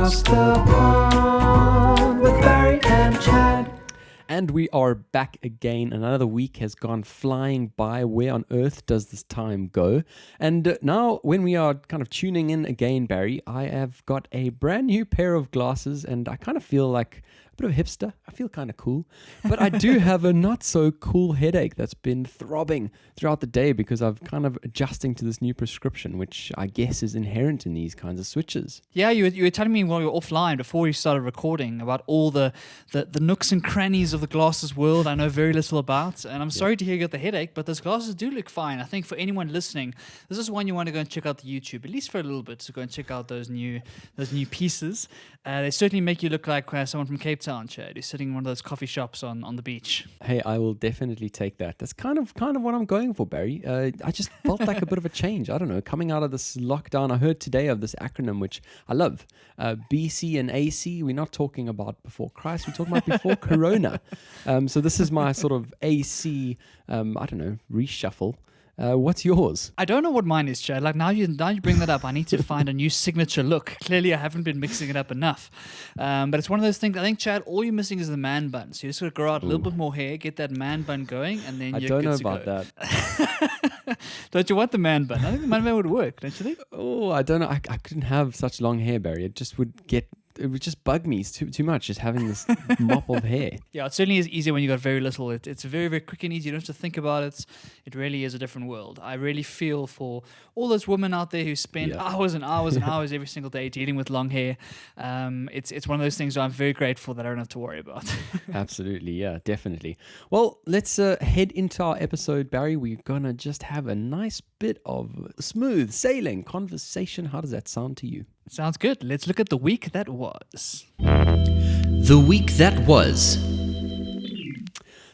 Across the pond with Barry and Chad. And we are back again. Another week has gone flying by. Where on earth does this time go? And now, when we are kind of tuning in again, Barry, I have got a brand new pair of glasses, and I kind of feel like a bit of a hipster. I feel kind of cool. But I do have a not so cool headache that's been throbbing throughout the day because I'm kind of adjusting to this new prescription, which I guess is inherent in these kinds of switches. Yeah, you were telling me while you were offline before we started recording about all the nooks and crannies of the glasses world I know very little about. And I'm sorry to hear you got the headache, but those glasses do look fine. I think for anyone listening, this is one you want to go and check out the YouTube, at least for a little bit, to go and check out those new pieces. They certainly make you look like someone from Cape Town, Chad, who's sitting in one of those coffee shops on the beach. Hey, I will definitely take that. That's kind of what I'm going for, Barry. I just felt like a bit of a change. I don't know, coming out of this lockdown, I heard today of this acronym, which I love. BC and AC, we're not talking about before Christ, we're talking about before Corona. So this is my sort of AC, reshuffle. What's yours? I don't know what mine is, Chad. Like now you bring that up, I need to find a new signature look. Clearly, I haven't been mixing it up enough. But it's one of those things. I think, Chad, all you're missing is the man bun. So you just got to grow out a little bit more hair, get that man bun going, and then you're good to go. I don't know about that. Don't you want the man bun? I think the man bun would work, don't you think? Oh, I don't know. I couldn't have such long hair, Barry. It would just bug me too much, just having this mop of hair. Yeah, it certainly is easier when you got very little. It's very, very quick and easy. You don't have to think about it. It really is a different world. I really feel for all those women out there who spend hours and hours and hours every single day dealing with long hair. It's one of those things where I'm very grateful that I don't have to worry about. Absolutely, yeah, definitely. Well, let's head into our episode, Barry. We're going to just have a nice bit of smooth sailing conversation. How does that sound to you? Sounds good. Let's look at the week that was. The week that was.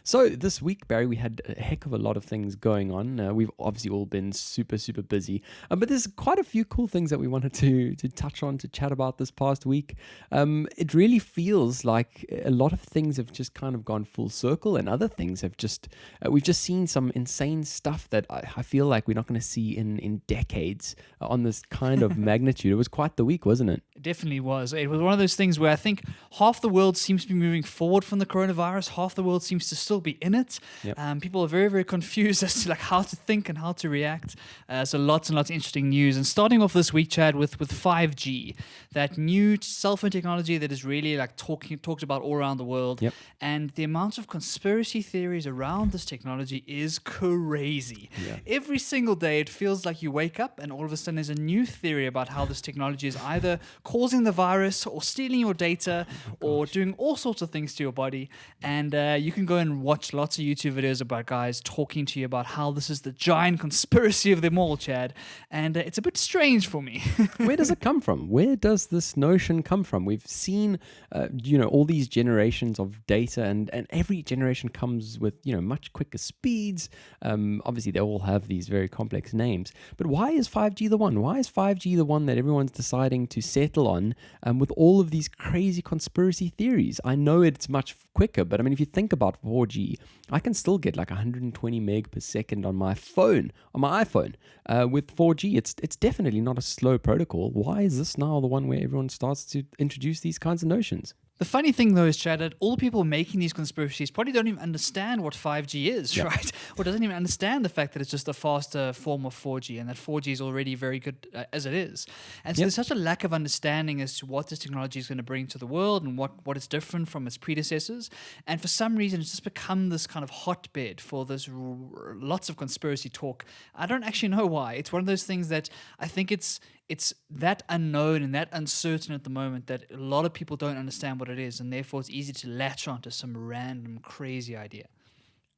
So this week, Barry, we had a heck of a lot of things going on. We've obviously all been super, super busy. But there's quite a few cool things that we wanted to touch on, to chat about this past week. It really feels like a lot of things have just kind of gone full circle, and other things have just... we've just seen some insane stuff that I feel like we're not going to see in decades on this kind of magnitude. It was quite the week, wasn't it? It definitely was. It was one of those things where I think half the world seems to be moving forward from the coronavirus. Half the world seems to still be in it. Yep. People are very, very confused as to like how to think and how to react. So lots and lots of interesting news. And starting off this week, Chad, with 5G, that new cell phone technology that is really like talked about all around the world. Yep. And the amount of conspiracy theories around this technology is crazy. Yeah. Every single day, it feels like you wake up and all of a sudden there's a new theory about how this technology is either causing the virus or stealing your data or doing all sorts of things to your body. And you can go and watch lots of YouTube videos about guys talking to you about how this is the giant conspiracy of them all, Chad. And it's a bit strange for me. Where does it come from? Where does this notion come from? We've seen, all these generations of data, and every generation comes with, much quicker speeds. Obviously, they all have these very complex names. But why is 5G the one? Why is 5G the one that everyone's deciding to settle on with all of these crazy conspiracy theories? I know it's much quicker, but I mean, if you think about 4G, I can still get like 120 meg per second on my phone, on my iPhone. With 4G, it's definitely not a slow protocol. Why is this now the one where everyone starts to introduce these kinds of notions? The funny thing, though, is, Chad, that all the people making these conspiracies probably don't even understand what 5G is, right? Or doesn't even understand the fact that it's just a faster form of 4G and that 4G is already very good as it is. And so there's such a lack of understanding as to what this technology is going to bring to the world and what is different from its predecessors. And for some reason, it's just become this kind of hotbed for this lots of conspiracy talk. I don't actually know why. It's one of those things that I think it's that unknown and that uncertain at the moment that a lot of people don't understand what it is, and therefore it's easy to latch onto some random crazy idea.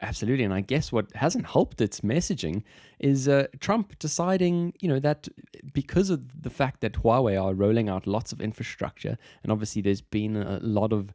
Absolutely, and I guess what hasn't helped its messaging is Trump deciding, that because of the fact that Huawei are rolling out lots of infrastructure, and obviously there's been a lot of,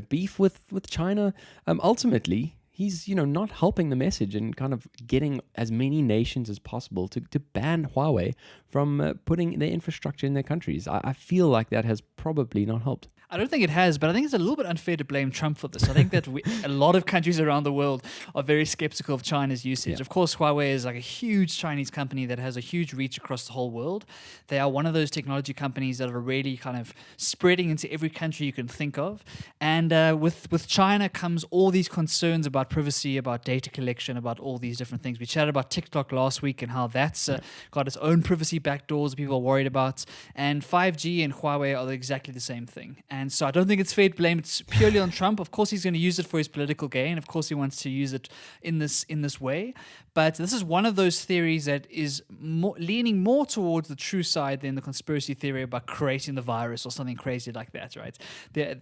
beef with China, ultimately he's, not helping the message and kind of getting as many nations as possible to ban Huawei from putting their infrastructure in their countries. I feel like that has probably not helped. I don't think it has, but I think it's a little bit unfair to blame Trump for this. I think that a lot of countries around the world are very skeptical of China's usage. Yeah. Of course, Huawei is like a huge Chinese company that has a huge reach across the whole world. They are one of those technology companies that are really kind of spreading into every country you can think of. And with China comes all these concerns about privacy, about data collection, about all these different things. We chatted about TikTok last week and how that's got its own privacy backdoors that people are worried about. And 5G and Huawei are exactly the same thing. And so I don't think it's fair to blame it purely on Trump. Of course, he's going to use it for his political gain. Of course, he wants to use it in this way. But this is one of those theories that is leaning more towards the true side than the conspiracy theory about creating the virus or something crazy like that, right?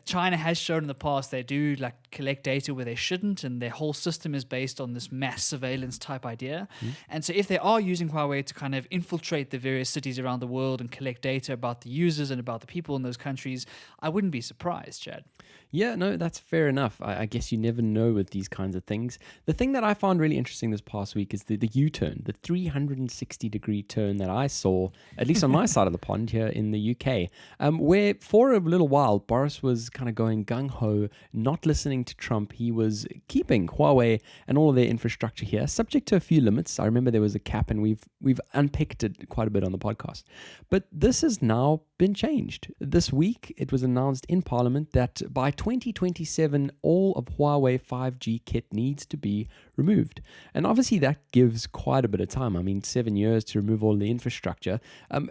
China has shown in the past they do like collect data where they shouldn't, and their whole system is based on this mass surveillance type idea. And so if they are using Huawei to kind of infiltrate the various cities around the world and collect data about the users and about the people in those countries, I wouldn't be surprised, Chad. Yeah, no, that's fair enough. I guess you never know with these kinds of things. The thing that I found really interesting this past week is the U-turn, the 360-degree turn that I saw, at least on my side of the pond here in the UK, where for a little while, Boris was kind of going gung-ho, not listening to Trump. He was keeping Huawei and all of their infrastructure here, subject to a few limits. I remember there was a cap, and we've unpicked it quite a bit on the podcast. But this has now been changed. This week, it was announced in Parliament that by 2027, all of Huawei 5G kit needs to be removed. And obviously that gives quite a bit of time. I mean, 7 years to remove all the infrastructure.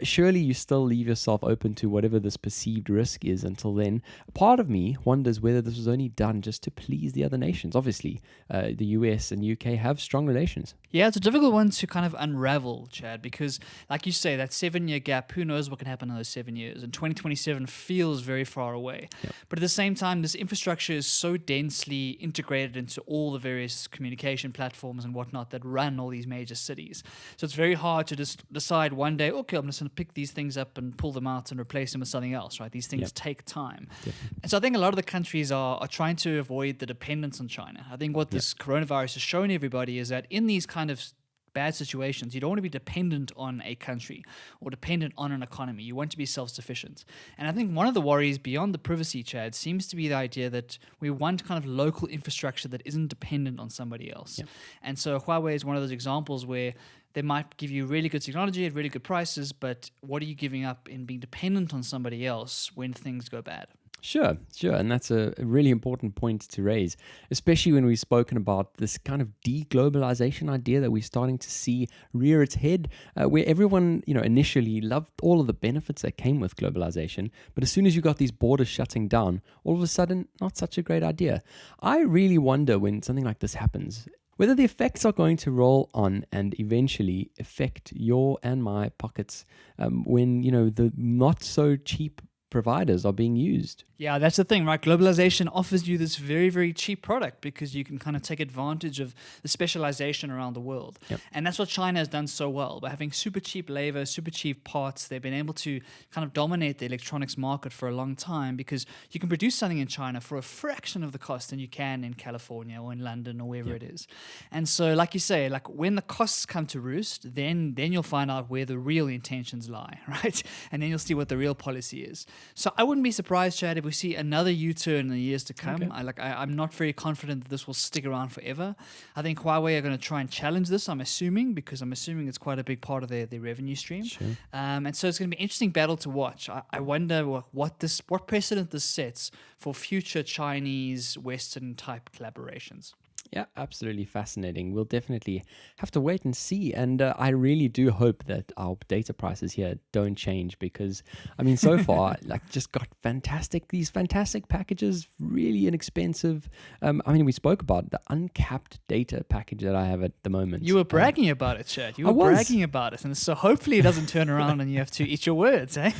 Surely you still leave yourself open to whatever this perceived risk is until then. Part of me wonders whether this was only done just to please the other nations. Obviously, the US and UK have strong relations. Yeah, it's a difficult one to kind of unravel, Chad, because like you say, that 7-year gap, who knows what can happen in those 7 years? And 2027 feels very far away. Yep. But at the same time, this infrastructure is so densely integrated into all the various communication platforms and whatnot that run all these major cities. So it's very hard to just decide one day, okay, I'm just going to pick these things up and pull them out and replace them with something else, right? These things take time. Definitely. And so I think a lot of the countries are trying to avoid the dependence on China. I think what this coronavirus has shown everybody is that in these kind of bad situations, you don't want to be dependent on a country or dependent on an economy. You want to be self-sufficient. And I think one of the worries beyond the privacy, Chad, seems to be the idea that we want kind of local infrastructure that isn't dependent on somebody else. Yep. And so Huawei is one of those examples where they might give you really good technology at really good prices, but what are you giving up in being dependent on somebody else when things go bad? Sure. And that's a really important point to raise, especially when we've spoken about this kind of deglobalization idea that we're starting to see rear its head, where everyone, initially loved all of the benefits that came with globalization. But as soon as you got these borders shutting down, all of a sudden, not such a great idea. I really wonder when something like this happens, whether the effects are going to roll on and eventually affect your and my pockets when, the not so cheap providers are being used. Yeah, that's the thing, right? Globalization offers you this very, very cheap product because you can kind of take advantage of the specialization around the world. Yep. And that's what China has done so well. By having super cheap labor, super cheap parts, they've been able to kind of dominate the electronics market for a long time because you can produce something in China for a fraction of the cost than you can in California or in London or wherever it is. And so, like you say, like when the costs come to roost, then you'll find out where the real intentions lie, right? And then you'll see what the real policy is. So I wouldn't be surprised, Chad, if we see another U-turn in the years to come. Okay. I'm not very confident that this will stick around forever. I think Huawei are going to try and challenge this, I'm assuming it's quite a big part of their revenue stream. Sure. And so it's going to be an interesting battle to watch. I wonder what precedent this sets for future Chinese Western type collaborations. Yeah, absolutely fascinating. We'll definitely have to wait and see. And I really do hope that our data prices here don't change because, so far, just got these fantastic packages, really inexpensive. We spoke about the uncapped data package that I have at the moment. You were bragging about it, Chad. You were bragging about it. And so hopefully it doesn't turn around and you have to eat your words, eh?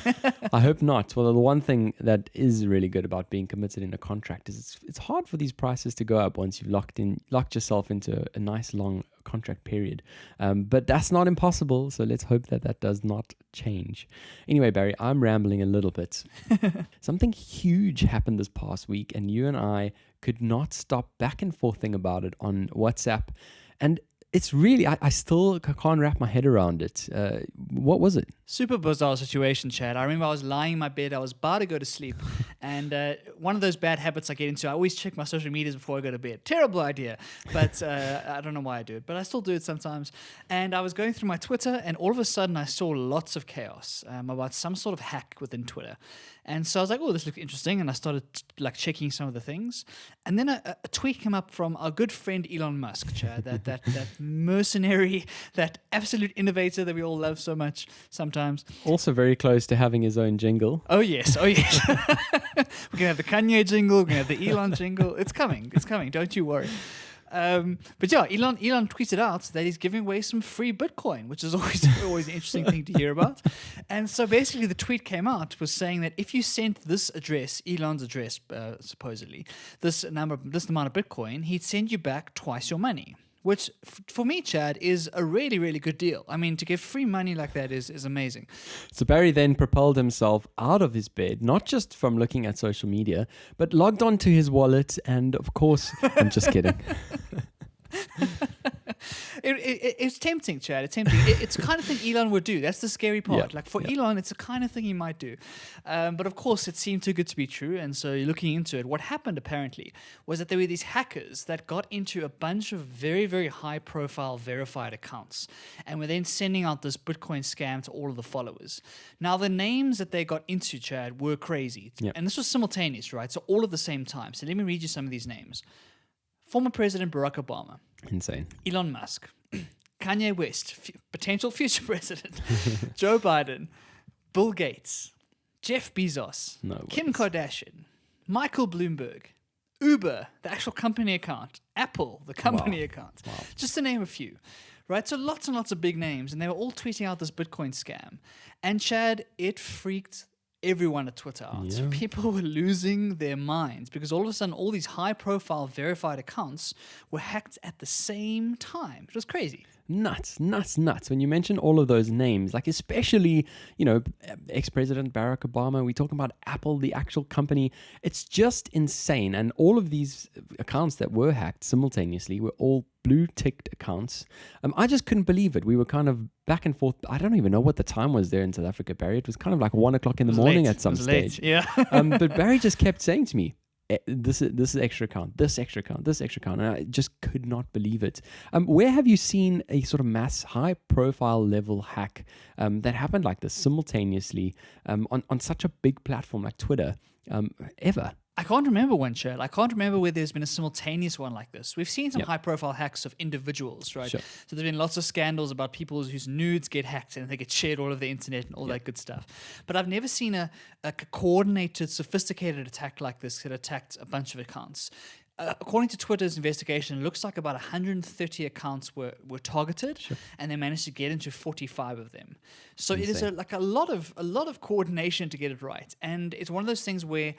I hope not. Well, the one thing that is really good about being committed in a contract is it's hard for these prices to go up once you've locked yourself into a nice long contract period. But that's not impossible, so let's hope that does not change. Anyway, Barry, I'm rambling a little bit. Something huge happened this past week, and you and I could not stop back and forthing about it on WhatsApp. And It's really, I still can't wrap my head around it. What was it? Super bizarre situation, Chad. I remember I was lying in my bed. I was about to go to sleep. And one of those bad habits I get into, I always check my social medias before I go to bed. Terrible idea. But I don't know why I do it. But I still do it sometimes. And I was going through my Twitter, and all of a sudden I saw lots of chaos about some sort of hack within Twitter. And so I was like, oh, this looks interesting. And I started checking some of the things. And then a tweet came up from our good friend Elon Musk, Chad, that mercenary, that absolute innovator that we all love so much sometimes. Also very close to having his own jingle. Oh, yes. We're going to have the Kanye jingle. We're going to have the Elon jingle. It's coming. Don't you worry. But yeah, Elon tweeted out that he's giving away some free Bitcoin, which is always an interesting thing to hear about. And so basically the tweet came out was saying that if you sent this address, Elon's address, supposedly, this amount of Bitcoin, he'd send you back twice your money. Which, for me, Chad, is a really, really good deal. I mean, to give free money like that is amazing. So Barry then propelled himself out of his bed, not just from looking at social media, but logged onto his wallet. And of course, I'm just kidding. It's tempting, Chad. It's tempting. It's the kind of thing Elon would do. That's the scary part. Yeah. Elon, it's the kind of thing he might do. But of course, it seemed too good to be true. And so looking into it, what happened apparently was that there were these hackers that got into a bunch of very, very high-profile verified accounts and were then sending out this Bitcoin scam to all of the followers. Now, the names that they got into, Chad, were crazy. Yeah. And this was simultaneous, right? So all at the same time. So let me read you some of these names. Former President Barack Obama. Insane. Elon Musk. Kanye West, potential future president. Joe Biden. Bill Gates. Jeff Bezos. Kim Kardashian. Michael Bloomberg. Uber, the actual company account. Apple, the company account. Wow. Just to name a few. Right, so lots and lots of big names, and they were all tweeting out this Bitcoin scam. And Chad, it freaked everyone at Twitter out. Yeah. People were losing their minds because all of a sudden all these high-profile verified accounts were hacked at the same time. It was crazy. Nuts. When you mention all of those names, like especially, ex-President Barack Obama, we're talking about Apple, the actual company. It's just insane. And all of these accounts that were hacked simultaneously were all blue-ticked accounts. I just couldn't believe it. We were kind of back and forth. I don't even know what the time was there in South Africa, Barry. It was kind of like 1 o'clock in the morning at some stage. Yeah. But Barry just kept saying to me, this is extra account, this extra account, and I just could not believe it. Where have you seen a sort of mass, high-profile level hack that happened like this simultaneously on such a big platform like Twitter ever? I can't remember one, Chad. I can't remember where there's been a simultaneous one like this. We've seen some high-profile hacks of individuals, right? Sure. So there's been lots of scandals about people whose nudes get hacked and they get shared all over the internet and all that good stuff. But I've never seen a coordinated, sophisticated attack like this that attacked a bunch of accounts. According to Twitter's investigation, it looks like about 130 accounts were targeted, and they managed to get into 45 of them. So it is a lot of coordination to get it right, and it's one of those things where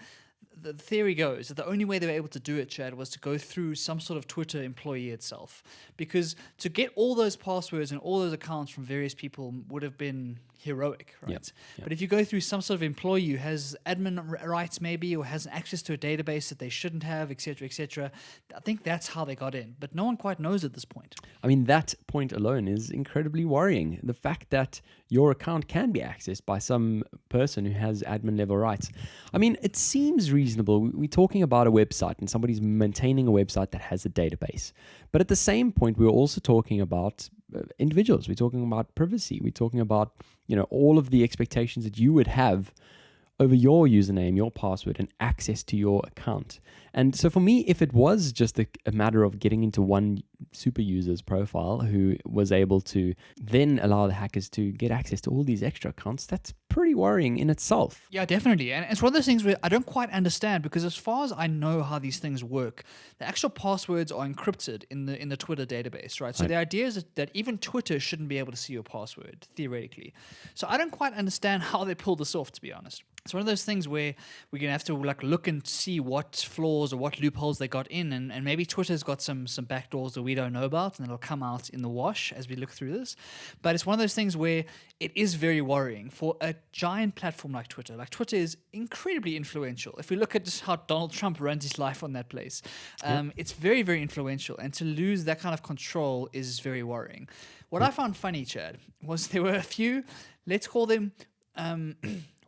the theory goes that the only way they were able to do it, Chad, was to go through some sort of Twitter employee itself. Because to get all those passwords and all those accounts from various people would have been heroic, right? Yep. But if you go through some sort of employee who has admin rights maybe, or has access to a database that they shouldn't have, etc., I think that's how they got in. But no one quite knows at this point. I mean, that point alone is incredibly worrying. The fact that your account can be accessed by some person who has admin level rights. I mean, it seems reasonable. We're talking about a website and somebody's maintaining a website that has a database. But at the same point, we're also talking about individuals. We're talking about privacy. We're talking about, all of the expectations that you would have over your username, your password, and access to your account. And so for me, if it was just a matter of getting into one super user's profile who was able to then allow the hackers to get access to all these extra accounts, that's pretty worrying in itself. Yeah, definitely. And it's one of those things where I don't quite understand, because as far as I know how these things work, the actual passwords are encrypted in the Twitter database, right? So the idea is that even Twitter shouldn't be able to see your password, theoretically. So I don't quite understand how they pulled this off, to be honest. It's one of those things where we're gonna have to like look and see what flaws or what loopholes they got in, and maybe Twitter's got some backdoors that we don't know about, and it'll come out in the wash as we look through this. But it's one of those things where it is very worrying for a giant platform like Twitter. Like Twitter is incredibly influential. If we look at just how Donald Trump runs his life on that place, it's very, very influential, and to lose that kind of control is very worrying. What I found funny, Chad, was there were a few, let's call them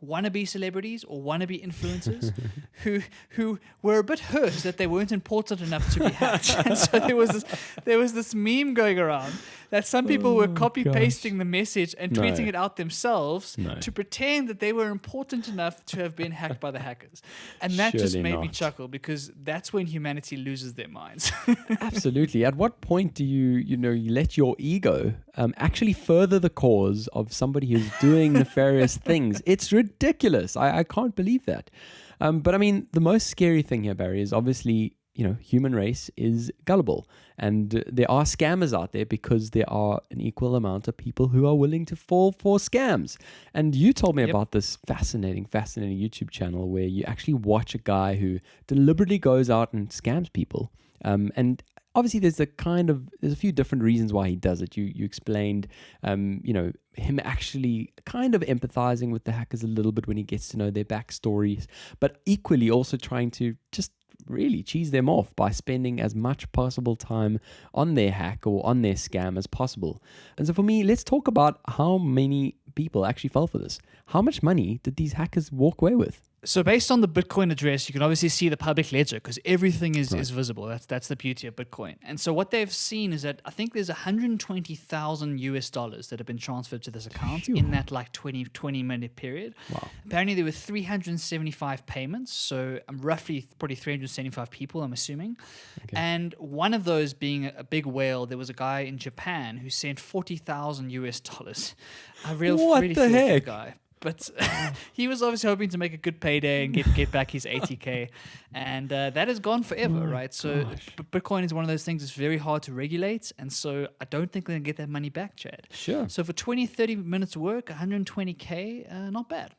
wannabe celebrities or wannabe influencers who were a bit hurt that they weren't important enough to be hacked. And so there was this meme going around that some people were copy pasting the message and tweeting it out themselves to pretend that they were important enough to have been hacked by the hackers. And that just Surely made me not. chuckle, because that's when humanity loses their minds. Absolutely. At what point do you let your ego actually further the cause of somebody who's doing nefarious things? It's ridiculous. I can't believe that. But I mean, the most scary thing here, Barry, is obviously, human race is gullible. And there are scammers out there because there are an equal amount of people who are willing to fall for scams. And you told me about this fascinating YouTube channel where you actually watch a guy who deliberately goes out and scams people. And obviously there's a few different reasons why he does it. You explained, him actually kind of empathizing with the hackers a little bit when he gets to know their backstories, but equally also trying to just really cheese them off by spending as much possible time on their hack or on their scam as possible. And so for me, let's talk about how many people actually fell for this. How much money did these hackers walk away with? So based on the Bitcoin address, you can obviously see the public ledger because everything is visible. That's the beauty of Bitcoin. And so what they've seen is that I think there's $120,000 that have been transferred to this account in that like 20 minute period. Wow. Apparently there were 375 payments, so roughly probably 375 people, I'm assuming. Okay. And one of those being a big whale, there was a guy in Japan who sent $40,000. I really feel for the guy. But he was obviously hoping to make a good payday and get back his 80K. And that is gone forever, right? So Bitcoin is one of those things that's very hard to regulate. And so I don't think they're going to get that money back, Chad. Sure. So for 20, 30 minutes of work, 120K, not bad.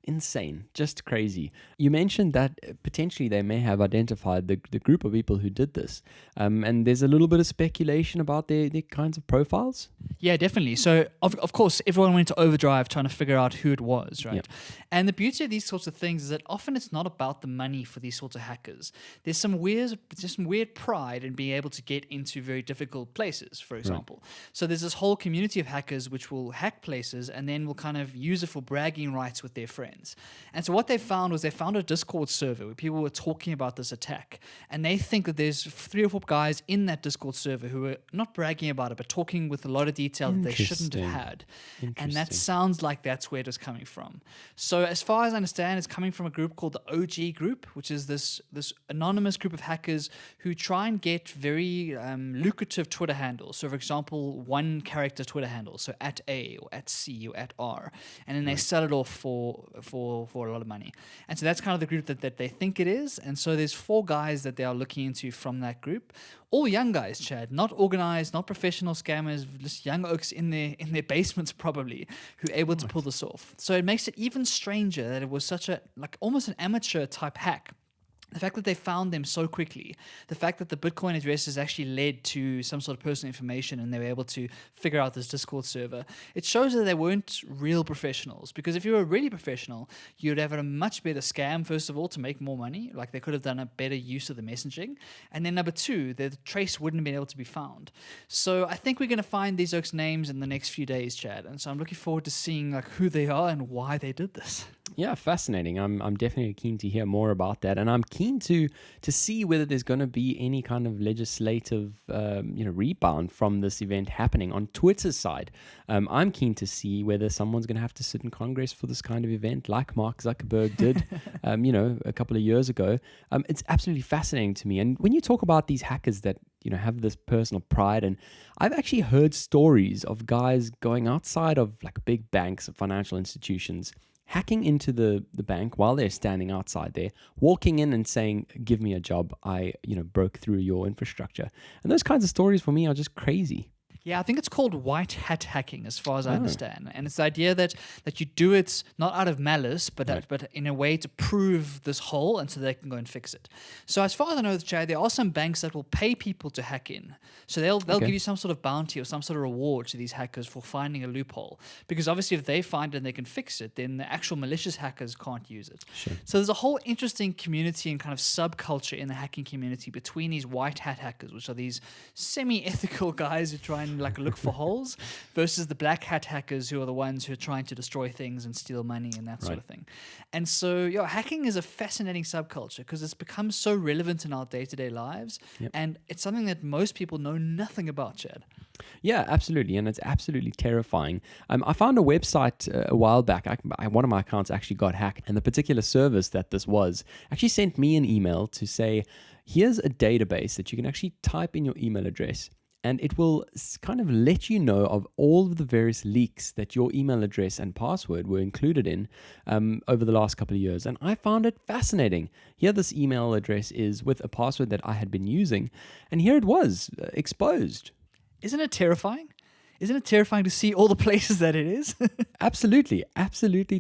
Insane, just crazy. You mentioned that potentially they may have identified the group of people who did this. And there's a little bit of speculation about their kinds of profiles. Yeah, definitely. So, of course, everyone went to overdrive trying to figure out who it was, right? Yep. And the beauty of these sorts of things is that often it's not about the money for these sorts of hackers. There's some weird pride in being able to get into very difficult places, for example. Right. So there's this whole community of hackers which will hack places and then will kind of use it for bragging rights with their friends. And so what they found was they found a Discord server where people were talking about this attack. And they think that there's 3 or 4 guys in that Discord server who are not bragging about it, but talking with a lot of detail that they shouldn't have had. And that sounds like that's where it was coming from. So as far as I understand, it's coming from a group called the OG group, which is this anonymous group of hackers who try and get very lucrative Twitter handles. So for example, 1 character Twitter handle, so @A or @C or @R, and then they sell it off for a lot of money. And so that's kind of the group that they think it is. And so there's 4 guys that they are looking into from that group. All young guys, Chad, not organized, not professional scammers, just young oaks in their basements probably, who are able to pull this off. So it makes it even stranger that it was such a, like almost an amateur type hack. The fact that they found them so quickly, the fact that the Bitcoin addresses actually led to some sort of personal information and they were able to figure out this Discord server, it shows that they weren't real professionals. Because if you were really professional, you'd have a much better scam, first of all, to make more money. Like they could have done a better use of the messaging. And then number 2, the trace wouldn't have been able to be found. So I think we're going to find these oaks' names in the next few days, Chad. And so I'm looking forward to seeing like who they are and why they did this. Yeah, fascinating. I'm definitely keen to hear more about that, and I'm keen to see whether there's going to be any kind of legislative rebound from this event happening on Twitter's side. I'm keen to see whether someone's going to have to sit in Congress for this kind of event, like Mark Zuckerberg did, a couple of years ago. It's absolutely fascinating to me. And when you talk about these hackers that have this personal pride, and I've actually heard stories of guys going outside of like big banks or financial institutions, hacking into the bank while they're standing outside there, walking in and saying, "Give me a job. I broke through your infrastructure." And those kinds of stories for me are just crazy. Yeah, I think it's called white hat hacking, as far as I understand, and it's the idea that you do it not out of malice, but in a way to prove this hole, and so they can go and fix it. So as far as I know, Chad, there are some banks that will pay people to hack in. So they'll give you some sort of bounty or some sort of reward to these hackers for finding a loophole, because obviously if they find it and they can fix it, then the actual malicious hackers can't use it. Sure. So there's a whole interesting community and kind of subculture in the hacking community between these white hat hackers, which are these semi-ethical guys who try and like look for holes, versus the black hat hackers who are the ones who are trying to destroy things and steal money and that sort of thing. And so hacking is a fascinating subculture because it's become so relevant in our day-to-day lives, and it's something that most people know nothing about, Chad. Yeah, absolutely, and it's absolutely terrifying. I found a website a while back. One of my accounts actually got hacked, and the particular service that this was actually sent me an email to say, here's a database that you can actually type in your email address, and it will kind of let you know of all of the various leaks that your email address and password were included in over the last couple of years. And I found it fascinating. Here this email address is with a password that I had been using, and here it was exposed. Isn't it terrifying? Isn't it terrifying to see all the places that it is? Absolutely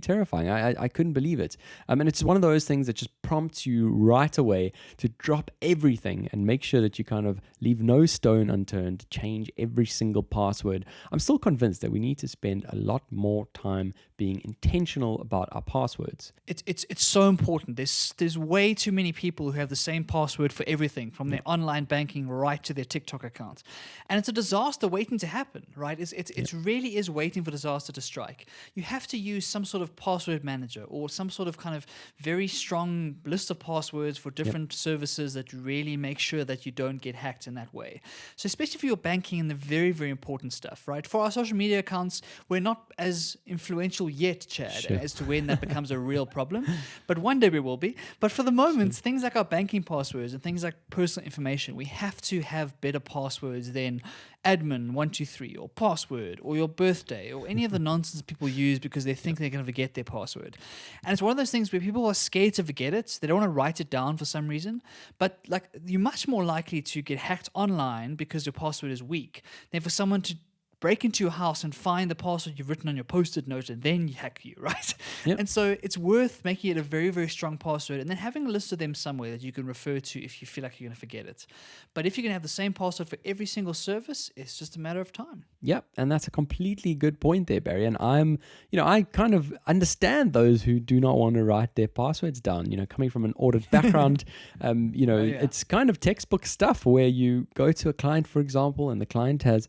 terrifying. I couldn't believe it. And it's one of those things that just prompts you right away to drop everything and make sure that you kind of leave no stone unturned to change every single password. I'm still convinced that we need to spend a lot more time being intentional about our passwords. It's so important. There's way too many people who have the same password for everything, from their online banking right to their TikTok accounts. And it's a disaster waiting to happen, right? It really is waiting for disaster to strike. You have to use some sort of password manager or some sort of kind of very strong list of passwords for different services that really make sure that you don't get hacked in that way. So especially for your banking and the very, very important stuff, right? For our social media accounts, we're not as influential yet, Chad, as to when that becomes a real problem. But one day we will be. But for the moment, things like our banking passwords and things like personal information, we have to have better passwords than admin123 or password or your birthday or any of the nonsense people use because they think they're going to forget their password. And it's one of those things where people are scared to forget it. They don't want to write it down for some reason. But like, you're much more likely to get hacked online because your password is weak than for someone to break into your house and find the password you've written on your post-it note and then hack you, right? Yep. And so it's worth making it a very, very strong password and then having a list of them somewhere that you can refer to if you feel like you're going to forget it. But if you can have the same password for every single service, it's just a matter of time. Yep, and that's a completely good point there, Barry. And I kind of understand those who do not want to write their passwords down. Coming from an audit background, it's kind of textbook stuff where you go to a client, for example, and the client has,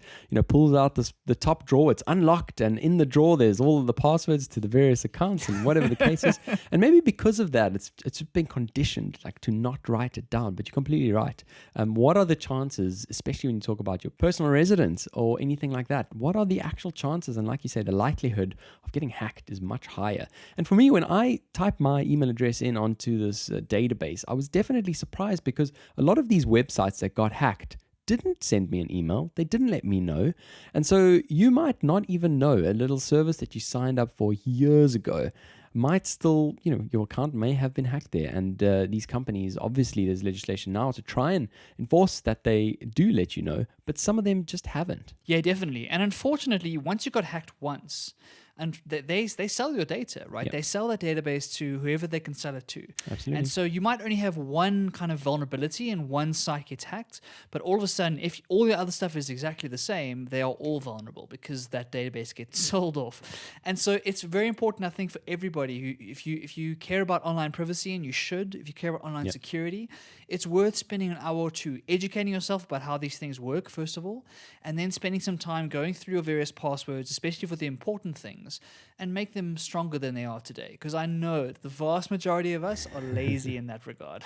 pulls out the top drawer, it's unlocked, and in the drawer there's all of the passwords to the various accounts and whatever the case is. And maybe because of that, it's been conditioned like to not write it down. But you're completely right. What are the chances, especially when you talk about your personal residence or anything like that? What are the actual chances? And like you say, the likelihood of getting hacked is much higher. And for me, when I typed my email address in onto this database, I was definitely surprised because a lot of these websites that got hacked didn't send me an email. They didn't let me know. And so you might not even know a little service that you signed up for years ago might still, your account may have been hacked there. And these companies, obviously there's legislation now to try and enforce that they do let you know, but some of them just haven't. Yeah, definitely. And unfortunately, once you got hacked once, and they sell your data, right? Yep. They sell that database to whoever they can sell it to. Absolutely. And so you might only have one kind of vulnerability and one site gets hacked, but all of a sudden, if all your other stuff is exactly the same, they are all vulnerable because that database gets sold off. And so it's very important, I think, for everybody who, if you care about online privacy, and you should, if you care about online security, it's worth spending an hour or two educating yourself about how these things work, first of all, and then spending some time going through your various passwords, especially for the important things, and make them stronger than they are today. Because I know the vast majority of us are lazy in that regard.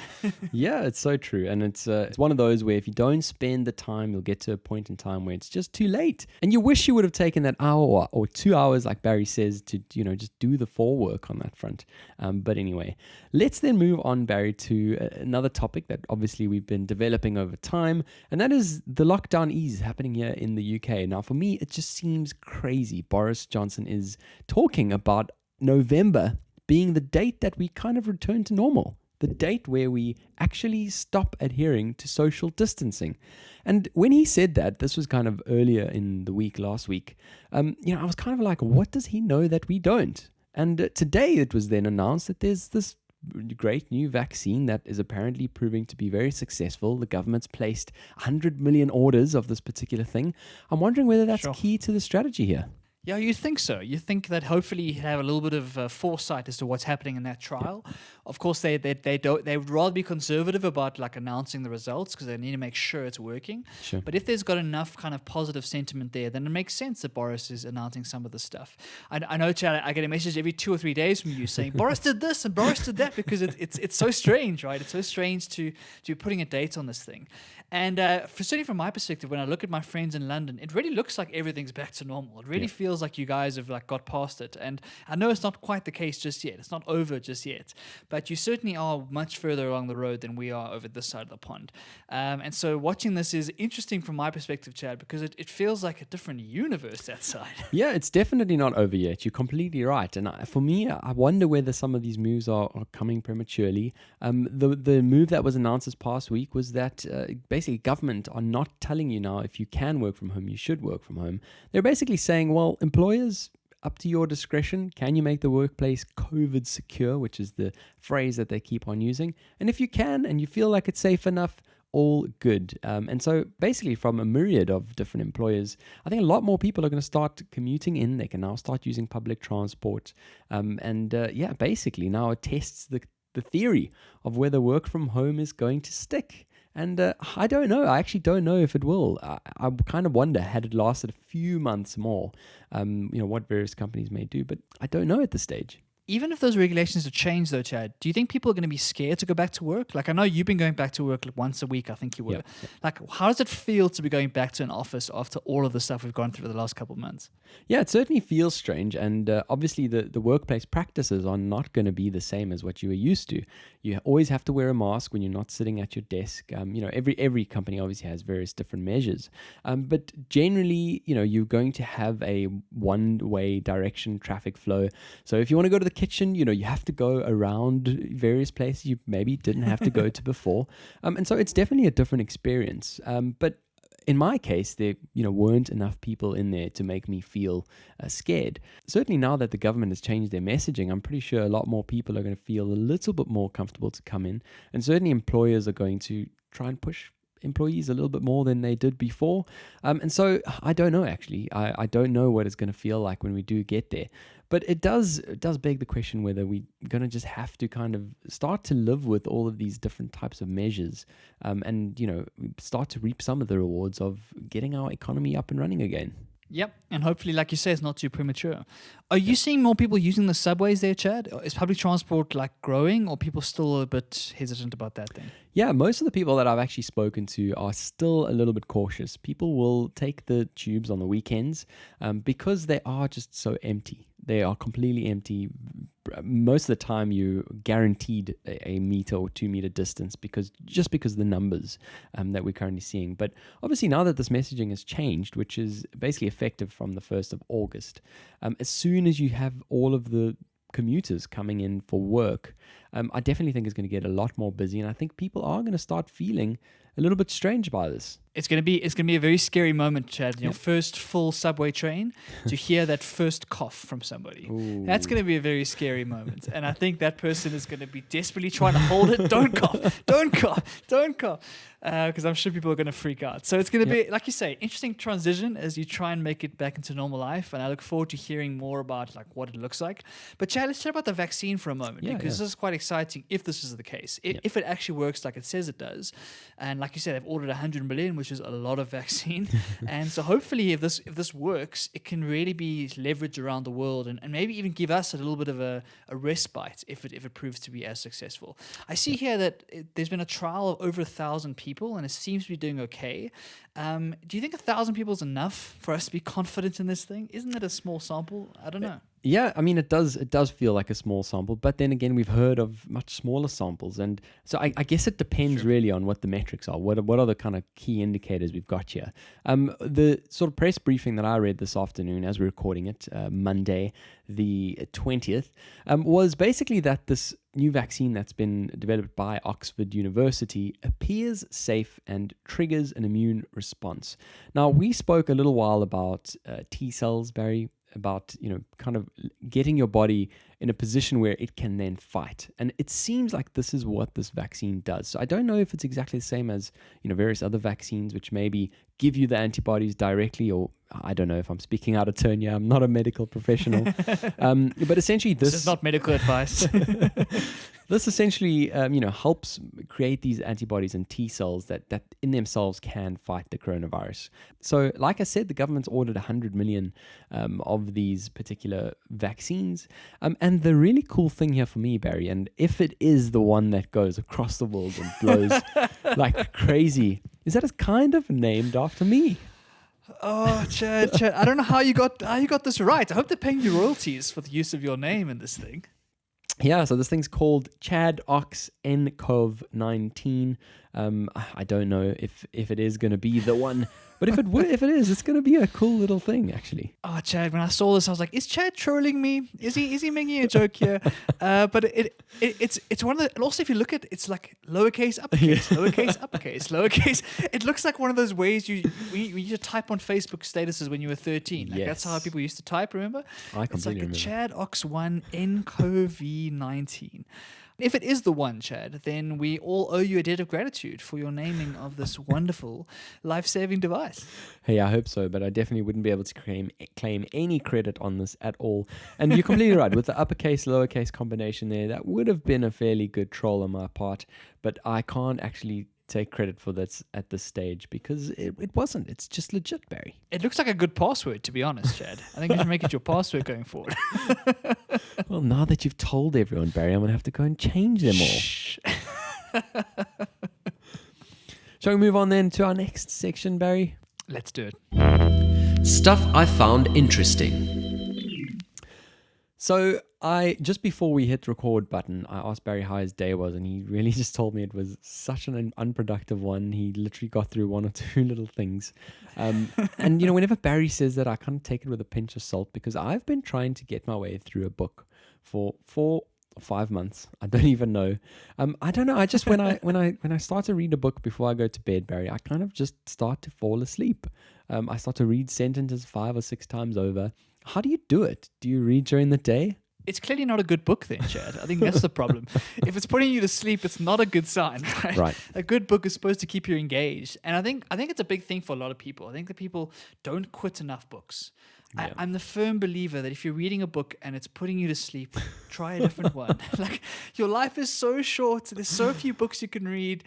Yeah, it's so true. And it's one of those where if you don't spend the time, you'll get to a point in time where it's just too late. And you wish you would have taken that hour or 2 hours, like Barry says, to just do the forework on that front. But anyway, let's then move on, Barry, to another topic that obviously we've been developing over time. And that is the lockdown ease happening here in the UK. Now, for me, it just seems crazy. Boris Johnson is talking about November being the date that we kind of return to normal. the date where we actually stop adhering to social distancing. And when he said that, this was kind of earlier in the week, last week, I was kind of like, what does he know that we don't? And today it was then announced that there's this great new vaccine that is apparently proving to be very successful. The government's placed 100 million orders of this particular thing. I'm wondering whether that's key to the strategy here. Yeah, you think so. You think that hopefully you have a little bit of foresight as to what's happening in that trial. Yep. Of course, they would rather be conservative about like announcing the results because they need to make sure it's working. Sure. But if there's got enough kind of positive sentiment there, then it makes sense that Boris is announcing some of the stuff. I know, Chad, I get a message every 2 or 3 days from you saying Boris did this and Boris did that because it's so strange, right? It's so strange to be putting a date on this thing. And certainly from my perspective, when I look at my friends in London, it really looks like everything's back to normal. It really feels like you guys have like got past it. And I know it's not quite the case just yet. It's not over just yet. But you certainly are much further along the road than we are over this side of the pond. And so watching this is interesting from my perspective, Chad, because it feels like a different universe that side. Yeah, it's definitely not over yet. You're completely right. And for me, I wonder whether some of these moves are coming prematurely. The move that was announced this past week was that basically government are not telling you now if you can work from home, you should work from home. They're basically saying, well, employers, up to your discretion, can you make the workplace COVID secure, which is the phrase that they keep on using. And if you can and you feel like it's safe enough, all good. And so basically from a myriad of different employers, I think a lot more people are going to start commuting in. They can now start using public transport. Basically now it tests the theory of whether work from home is going to stick. And I don't know. I actually don't know if it will. I kind of wonder, had it lasted a few months more, what various companies may do. But I don't know at this stage. Even if those regulations are changed, though, Chad, do you think people are going to be scared to go back to work? Like, I know you've been going back to work like once a week, I think you were. Yeah. Like, how does it feel to be going back to an office after all of the stuff we've gone through the last couple of months? Yeah, it certainly feels strange. And obviously, the workplace practices are not going to be the same as what you were used to. You always have to wear a mask when you're not sitting at your desk. Every company obviously has various different measures. But generally, you're going to have a one-way direction traffic flow. So if you want to go to the kitchen, you have to go around various places you maybe didn't have to go to before. And so it's definitely a different experience. But in my case, there weren't enough people in there to make me feel scared. Certainly now that the government has changed their messaging, I'm pretty sure a lot more people are going to feel a little bit more comfortable to come in. And certainly employers are going to try and push employees a little bit more than they did before. And so I don't know, actually. I don't know what it's going to feel like when we do get there. But it does beg the question whether we're going to just have to kind of start to live with all of these different types of measures and start to reap some of the rewards of getting our economy up and running again. Yep, and hopefully, like you say, it's not too premature. Are you seeing more people using the subways there, Chad? Is public transport like growing, or people still a bit hesitant about that thing? Yeah, most of the people that I've actually spoken to are still a little bit cautious. People will take the tubes on the weekends because they are just so empty. They are completely empty. Most of the time, you're guaranteed a meter or 2 meter distance because of the numbers that we're currently seeing. But obviously, now that this messaging has changed, which is basically effective from the 1st of August, as soon as you have all of the commuters coming in for work, I definitely think it's going to get a lot more busy, and I think people are going to start feeling a little bit strange by this. It's gonna be a very scary moment, Chad. Your first full subway train to hear that first cough from somebody. Ooh. That's gonna be a very scary moment, and I think that person is gonna be desperately trying to hold it. Don't cough, don't cough, don't cough, because I'm sure people are gonna freak out. So it's gonna be, like you say, interesting transition as you try and make it back into normal life. And I look forward to hearing more about like what it looks like. But Chad, let's chat about the vaccine for a moment because this is quite exciting. If this is the case, if it actually works like it says it does, and like you said, they've ordered 100 million, which is a lot of vaccine. And so hopefully if this works, it can really be leveraged around the world and maybe even give us a little bit of a respite if it proves to be as successful. I see here that there's been a trial of over 1,000 people and it seems to be doing okay. Do you think 1,000 people is enough for us to be confident in this thing? Isn't that a small sample? I don't know. Yeah, I mean, it does feel like a small sample, but then again, we've heard of much smaller samples, and so I guess it depends really on what the metrics are. What are the kind of key indicators we've got here? The sort of press briefing that I read this afternoon, as we're recording it, Monday the 20th, was basically that this new vaccine that's been developed by Oxford University appears safe and triggers an immune response. Now, we spoke a little while about T cells, Barry, about, kind of getting your body in a position where it can then fight. And it seems like this is what this vaccine does. So I don't know if it's exactly the same as, various other vaccines, which maybe give you the antibodies directly, or I don't know if I'm speaking out of turn here. I'm not a medical professional. But essentially this is not medical advice. This essentially, helps create these antibodies and T cells that in themselves can fight the coronavirus. So, like I said, the government's ordered 100 million of these particular vaccines. And the really cool thing here for me, Barry, and if it is the one that goes across the world and blows like crazy, is that it's kind of named after me. Oh, Chad, I don't know how you got this right. I hope they're paying you royalties for the use of your name in this thing. Yeah, so this thing's called ChAdOx-nCoV-19. I don't know if it is going to be the one, but if it is, it's going to be a cool little thing, actually. Oh, Chad, when I saw this, I was like, is Chad trolling me? Is he making a joke here? But it's one of the, and also if you look at it, it's like lowercase, uppercase, lowercase, uppercase, lowercase. It looks like one of those ways you used to type on Facebook statuses when you were 13. Like that's how people used to type, remember? I completely remember. It's like a ChAdOx-1-nCoV-19. If it is the one, Chad, then we all owe you a debt of gratitude for your naming of this wonderful life-saving device. Hey, I hope so, but I definitely wouldn't be able to claim any credit on this at all. And you're completely right. With the uppercase, lowercase combination there, that would have been a fairly good troll on my part, but I can't actually take credit for this at this stage because it wasn't. It's just legit, Barry. It looks like a good password, to be honest, Chad. I think you should make it your password going forward. Well, now that you've told everyone, Barry, I'm going to have to go and change them all. Shall we move on then to our next section, Barry? Let's do it. Stuff I found interesting. So just before we hit record button, I asked Barry how his day was, and he really just told me it was such an unproductive one. He literally got through one or two little things. And, whenever Barry says that, I kind of take it with a pinch of salt because I've been trying to get my way through a book for 4 or 5 months. I don't even know. I don't know. I just, when I start to read a book before I go to bed, Barry, I kind of just start to fall asleep. I start to read sentences 5 or 6 times over. How do you do it? Do you read during the day? It's clearly not a good book then, Chad. I think that's the problem. If it's putting you to sleep, it's not a good sign. Right? A good book is supposed to keep you engaged. And I think it's a big thing for a lot of people. I think that people don't quit enough books. Yeah. I'm the firm believer that if you're reading a book and it's putting you to sleep, try a different one. Like, your life is so short. There's so few books you can read.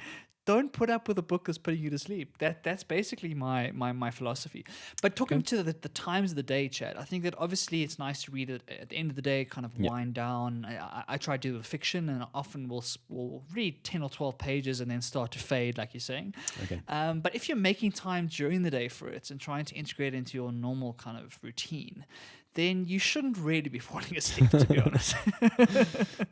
Don't put up with a book that's putting you to sleep. That's basically my philosophy. But talking to the times of the day, Chad, I think that obviously it's nice to read it at the end of the day, kind of wind down. I try to do fiction, and often we'll read 10 or 12 pages and then start to fade, like you're saying. Okay. But if you're making time during the day for it and trying to integrate it into your normal kind of routine, then you shouldn't really be falling asleep, to be honest.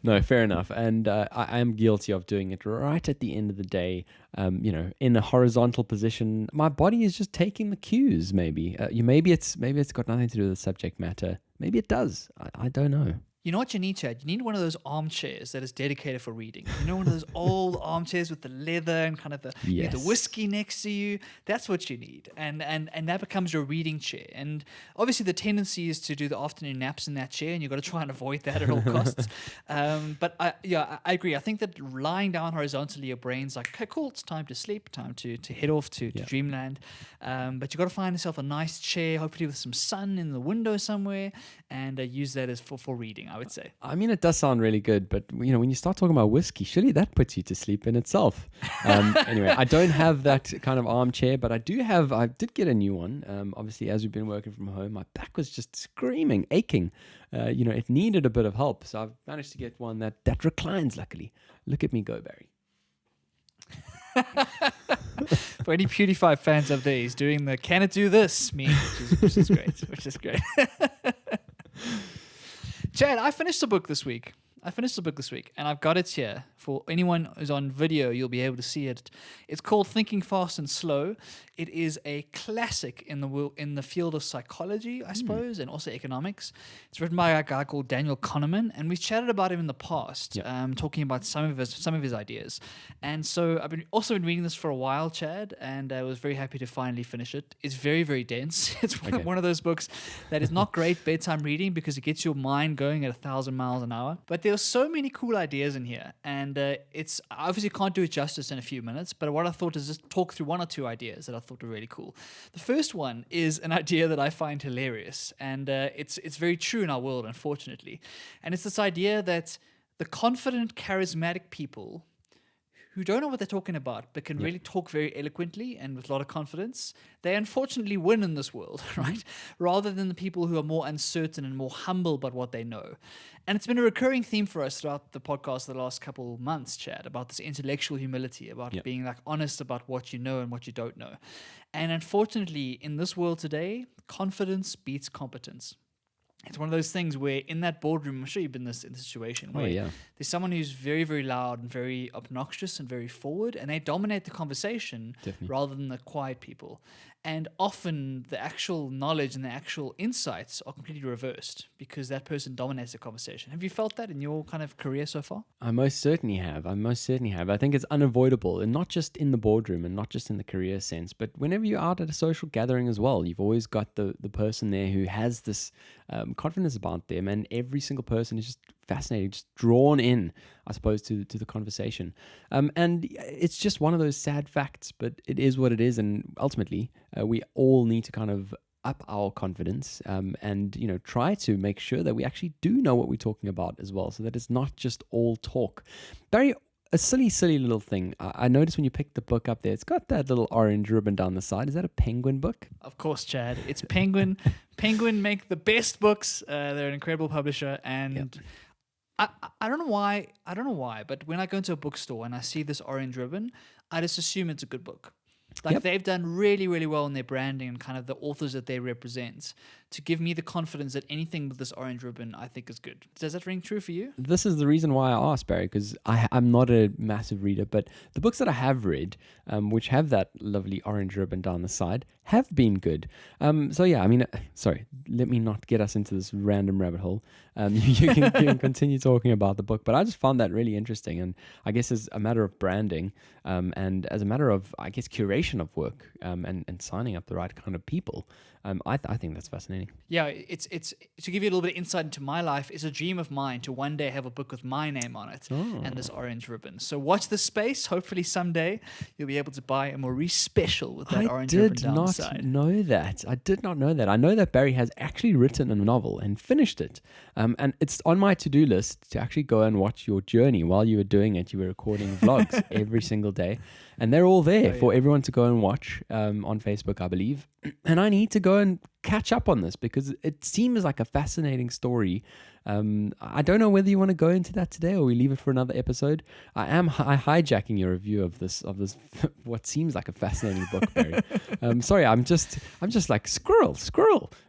No, fair enough. And I am guilty of doing it right at the end of the day, in a horizontal position. My body is just taking the cues, maybe. Maybe it's got nothing to do with the subject matter. Maybe it does. I don't know. You know what you need, Chad? You need one of those armchairs that is dedicated for reading. You know, one of those old armchairs with the leather and kind of the whiskey next to you. That's what you need. And that becomes your reading chair. And obviously the tendency is to do the afternoon naps in that chair, and you've got to try and avoid that at all costs. But I agree. I think that lying down horizontally, your brain's like, okay, cool, it's time to sleep, time to head off to dreamland. But you've got to find yourself a nice chair, hopefully with some sun in the window somewhere, and use that as for reading, I would say. I mean, it does sound really good, but when you start talking about whiskey, surely that puts you to sleep in itself. Anyway, I don't have that kind of armchair, but I did get a new one. Obviously, as we've been working from home, my back was just screaming, aching. It needed a bit of help, so I've managed to get one that reclines, luckily. Look at me go, Barry. For any PewDiePie fans up there, he's doing the "can it do this" meme, which is great. Chad, I finished a book this week. And I've got it here. For anyone who's on video, you'll be able to see it. It's called Thinking Fast and Slow. It is a classic in the field of psychology, I suppose, and also economics. It's written by a guy called Daniel Kahneman, and we've chatted about him in the past, talking about some of his ideas. And so I've been reading this for a while, Chad, and I was very happy to finally finish it. It's very, very dense. It's one of those books that is not great bedtime reading because it gets your mind going at 1,000 miles an hour. But there's so many cool ideas in here, and it's I obviously can't do it justice in a few minutes, but what I thought is just talk through one or two ideas that I thought were really cool. The first one is an idea that I find hilarious, and it's very true in our world, unfortunately. And it's this idea that the confident, charismatic people who don't know what they're talking about, but can really talk very eloquently and with a lot of confidence, they unfortunately win in this world, right? Rather than the people who are more uncertain and more humble about what they know. And it's been a recurring theme for us throughout the podcast the last couple months, Chad, about this intellectual humility, about being like honest about what you know and what you don't know. And unfortunately, in this world today, confidence beats competence. It's one of those things where in that boardroom, I'm sure you've been in this situation, where there's someone who's very, very loud and very obnoxious and very forward, and they dominate the conversation rather than the quiet people. And often the actual knowledge and the actual insights are completely reversed because that person dominates the conversation. Have you felt that in your kind of career so far? I most certainly have. I think it's unavoidable, and not just in the boardroom and not just in the career sense, but whenever you're out at a social gathering as well, you've always got the person there who has this confidence about them, and every single person is just fascinating, just drawn in, I suppose, to the conversation. And it's just one of those sad facts, but it is what it is, and ultimately we all need to kind of up our confidence and try to make sure that we actually do know what we're talking about as well, so that it's not just all talk. Barry, a silly little thing. I noticed when you picked the book up there, it's got that little orange ribbon down the side. Is that a Penguin book? Of course, Chad. It's Penguin. Penguin make the best books. They're an incredible publisher, and I don't know why, but when I go into a bookstore and I see this orange ribbon, I just assume it's a good book. Like they've done really, really well in their branding and kind of the authors that they represent to give me the confidence that anything with this orange ribbon I think is good. Does that ring true for you? This is the reason why I asked, Barry, because I'm not a massive reader, but the books that I have read, which have that lovely orange ribbon down the side, have been good. Sorry, let me not get us into this random rabbit hole. You can continue talking about the book, but I just found that really interesting, and I guess as a matter of branding and as a matter of, I guess, curation of work and signing up the right kind of people, I think that's fascinating. Yeah, it's to give you a little bit of insight into my life. It's a dream of mine to one day have a book with my name on it and this orange ribbon. So watch this space. Hopefully someday you'll be able to buy a Maurice special with that orange ribbon down the side. I did not know that. I know that Barry has actually written a novel and finished it. And it's on my to-do list to actually go and watch your journey. While you were doing it, you were recording vlogs every single day. And they're all there for everyone to go and watch on Facebook, I believe. And I need to go and catch up on this because it seems like a fascinating story. I don't know whether you want to go into that today or we leave it for another episode. I am hijacking your review of this what seems like a fascinating book, Barry. Sorry, I'm just like squirrel,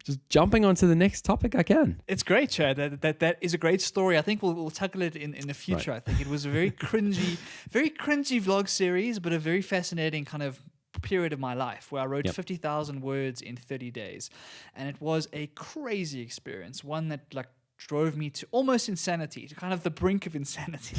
just jumping onto the next topic I can. It's great, Chad. That is a great story. I think we'll tackle it in the future. Right. I think it was a very cringy vlog series, but a very fascinating kind of period of my life where I wrote 50,000 words in 30 days. And it was a crazy experience, one that drove me to almost insanity, to kind of the brink of insanity.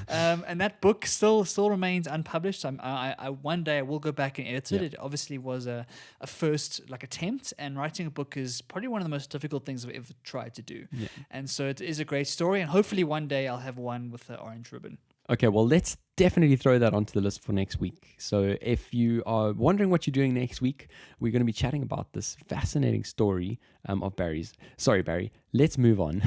And that book still remains unpublished. I one day I will go back and edit it. It obviously was a first attempt, and writing a book is probably one of the most difficult things I've ever tried to do. Yeah. And so it is a great story, and hopefully one day I'll have one with the orange ribbon. Okay, well, let's definitely throw that onto the list for next week. So if you are wondering what you're doing next week, we're going to be chatting about this fascinating story of Barry's. Sorry, Barry, let's move on.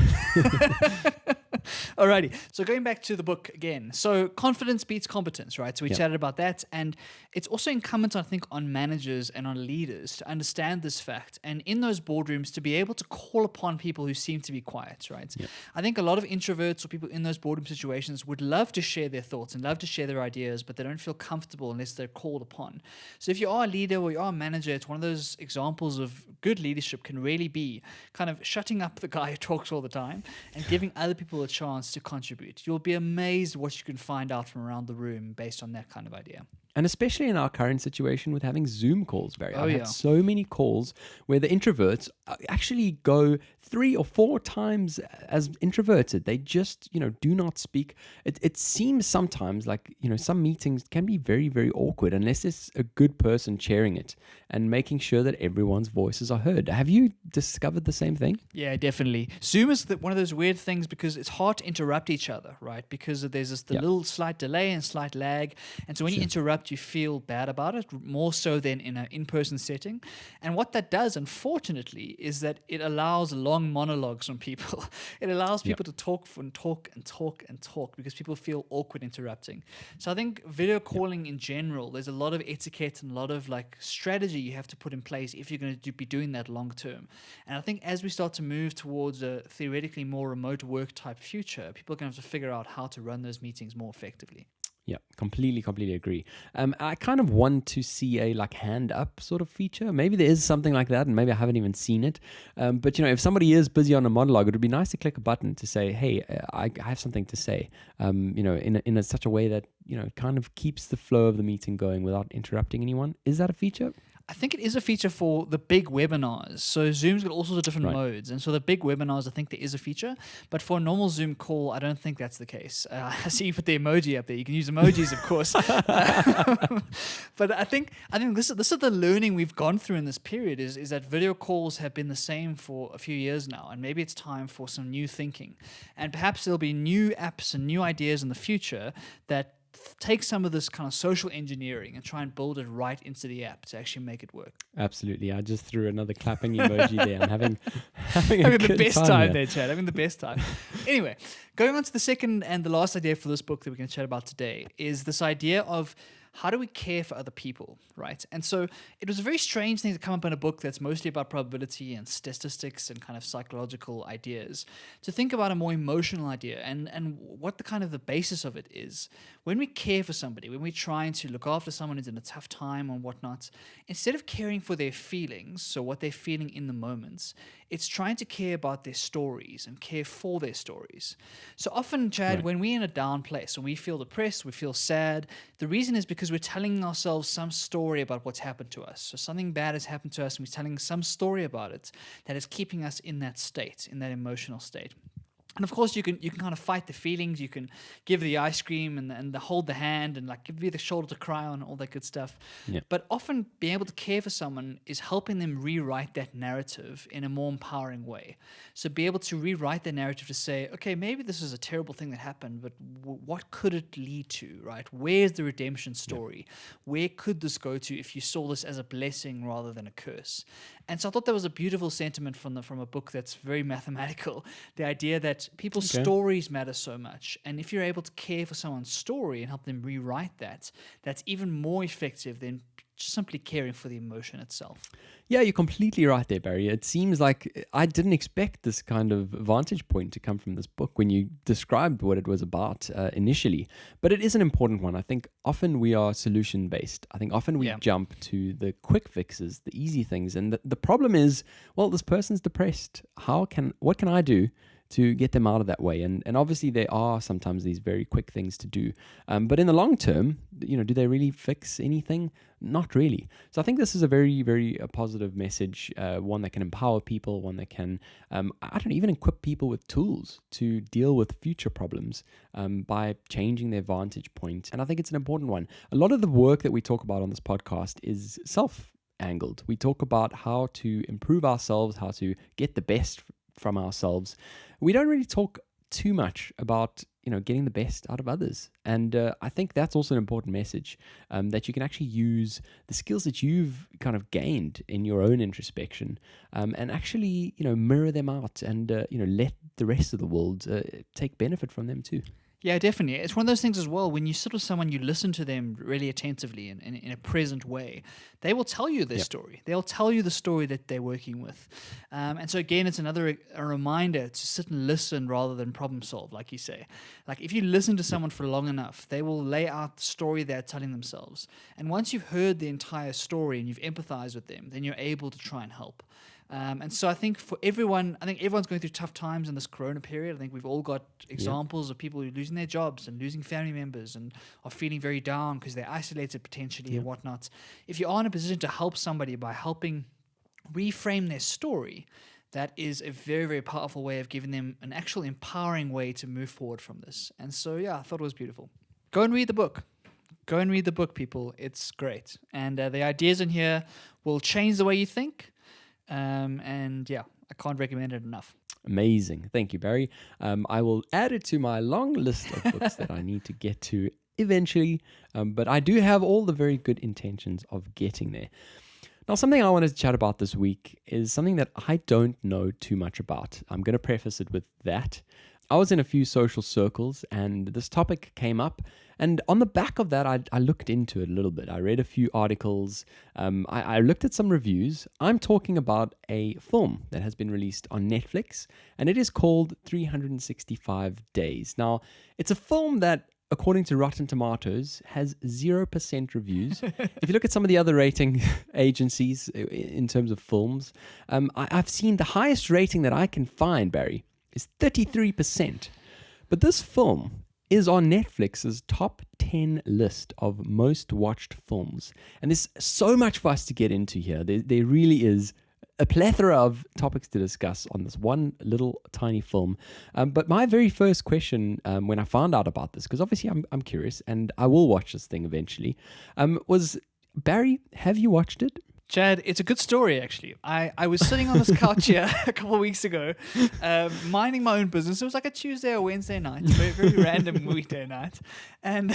Alrighty. So going back to the book again. So confidence beats competence, right? So we chatted about that. And it's also incumbent, I think, on managers and on leaders to understand this fact. And in those boardrooms, to be able to call upon people who seem to be quiet, right? I think a lot of introverts or people in those boardroom situations would love to share their thoughts and love to share their ideas, but they don't feel comfortable unless they're called upon. So if you are a leader or you are a manager, it's one of those examples of good leadership can really be kind of shutting up the guy who talks all the time and giving other people a chance to contribute. You'll be amazed what you can find out from around the room based on that kind of idea. And especially in our current situation with having Zoom calls, Barry. I've yeah. had so many calls where the introverts actually go 3 or 4 times as introverted. They just, do not speak. It seems sometimes like, some meetings can be very, very awkward unless there's a good person chairing it and making sure that everyone's voices are heard. Have you discovered the same thing? Yeah, definitely. Zoom is one of those weird things because it's hard to interrupt each other, right? Because there's this little slight delay and slight lag. And so when you interrupt, you feel bad about it, more so than in an in-person setting. And what that does, unfortunately, is that it allows long monologues from people. It allows people to talk and talk and talk and talk because people feel awkward interrupting. So I think video calling in general, there's a lot of etiquette and a lot of strategy you have to put in place if you're going to be doing that long term. And I think as we start to move towards a theoretically more remote work type future, people are going to have to figure out how to run those meetings more effectively. Yeah, completely agree. I kind of want to see a hand up sort of feature. Maybe there is something like that, and maybe I haven't even seen it. But if somebody is busy on a monologue, it would be nice to click a button to say, "Hey, I have something to say." In such a way that kind of keeps the flow of the meeting going without interrupting anyone. Is that a feature? I think it is a feature for the big webinars. So Zoom's got all sorts of different modes. And so the big webinars, I think there is a feature. But for a normal Zoom call, I don't think that's the case. I see you put the emoji up there. You can use emojis, of course. But I think this is the learning we've gone through in this period is that video calls have been the same for a few years now. And maybe it's time for some new thinking. And perhaps there'll be new apps and new ideas in the future that take some of this kind of social engineering and try and build it right into the app to actually make it work. Absolutely. I just threw another clapping emoji there. I'm having the best time there, Chad. Having the best time. Anyway, going on to the second and the last idea for this book that we're going to chat about today is this idea of how do we care for other people, right? And so it was a very strange thing to come up in a book that's mostly about probability and statistics and kind of psychological ideas, to think about a more emotional idea and what the kind of the basis of it is. When we care for somebody, when we're trying to look after someone who's in a tough time or whatnot, instead of caring for their feelings, so what they're feeling in the moments, it's trying to care about their stories and care for their stories. So often, Chad, when we're in a down place, when we feel depressed, we feel sad, the reason is because we're telling ourselves some story about what's happened to us. So something bad has happened to us, and we're telling some story about it that is keeping us in that state, in that emotional state. And of course, you can kind of fight the feelings. You can give the ice cream and hold the hand and give you the shoulder to cry on, all that good stuff. Yeah. But often being able to care for someone is helping them rewrite that narrative in a more empowering way. So be able to rewrite the narrative to say, okay, maybe this is a terrible thing that happened, but what could it lead to, right? Where's the redemption story? Yeah. Where could this go to if you saw this as a blessing rather than a curse? And so I thought that was a beautiful sentiment from a book that's very mathematical. The idea that people's stories matter so much. And if you're able to care for someone's story and help them rewrite that, that's even more effective than simply caring for the emotion itself. Yeah, you're completely right there, Barry. It seems like I didn't expect this kind of vantage point to come from this book when you described what it was about initially. But it is an important one. I think often we are solution-based. I think often we jump to the quick fixes, the easy things. And the problem is, well, this person's depressed. What can I do to get them out of that way? And obviously there are sometimes these very quick things to do. But in the long term, do they really fix anything? Not really. So I think this is a very, very positive message, one that can empower people, one that can, even equip people with tools to deal with future problems by changing their vantage point. And I think it's an important one. A lot of the work that we talk about on this podcast is self-angled. We talk about how to improve ourselves, how to get the best from ourselves. We don't really talk too much about getting the best out of others. And I think that's also an important message, that you can actually use the skills that you've kind of gained in your own introspection, and actually mirror them out, and let the rest of the world take benefit from them too. Yeah, definitely. It's one of those things as well. When you sit with someone, you listen to them really attentively and in a present way. They will tell you their story. They'll tell you the story that they're working with. And so again, it's a reminder to sit and listen rather than problem solve, like you say. Like if you listen to someone for long enough, they will lay out the story they're telling themselves. And once you've heard the entire story and you've empathized with them, then you're able to try and help. And so I think for everyone, everyone's going through tough times in this corona period. I think we've all got examples of people who are losing their jobs and losing family members and are feeling very down because they're isolated potentially and whatnot. If you are in a position to help somebody by helping reframe their story, that is a very, very powerful way of giving them an actual empowering way to move forward from this. And so, I thought it was beautiful. Go and read the book. Go and read the book, people. It's great. And the ideas in here will change the way you think. I can't recommend it enough. Amazing. Thank you, Barry. I will add it to my long list of books that I need to get to eventually, but I do have all the very good intentions of getting there. Now, something I wanted to chat about this week is something that I don't know too much about. I'm going to preface it with that. I was in a few social circles and this topic came up, and on the back of that, I looked into it a little bit. I read a few articles. I looked at some reviews. I'm talking about a film that has been released on Netflix, and it is called 365 Days. Now, it's a film that, according to Rotten Tomatoes, has 0% reviews. If you look at some of the other rating agencies in terms of films, I've seen the highest rating that I can find, Barry, is 33%. But this film is on Netflix's top 10 list of most watched films. And there's so much for us to get into here. There really is a plethora of topics to discuss on this one little tiny film. But my very first question when I found out about this, because obviously I'm curious and I will watch this thing eventually, was, Barry, have you watched it? Chad, it's a good story, actually. I was sitting on this couch here a couple of weeks ago, minding my own business. It was like a Tuesday or Wednesday night, very, very random weekday night. And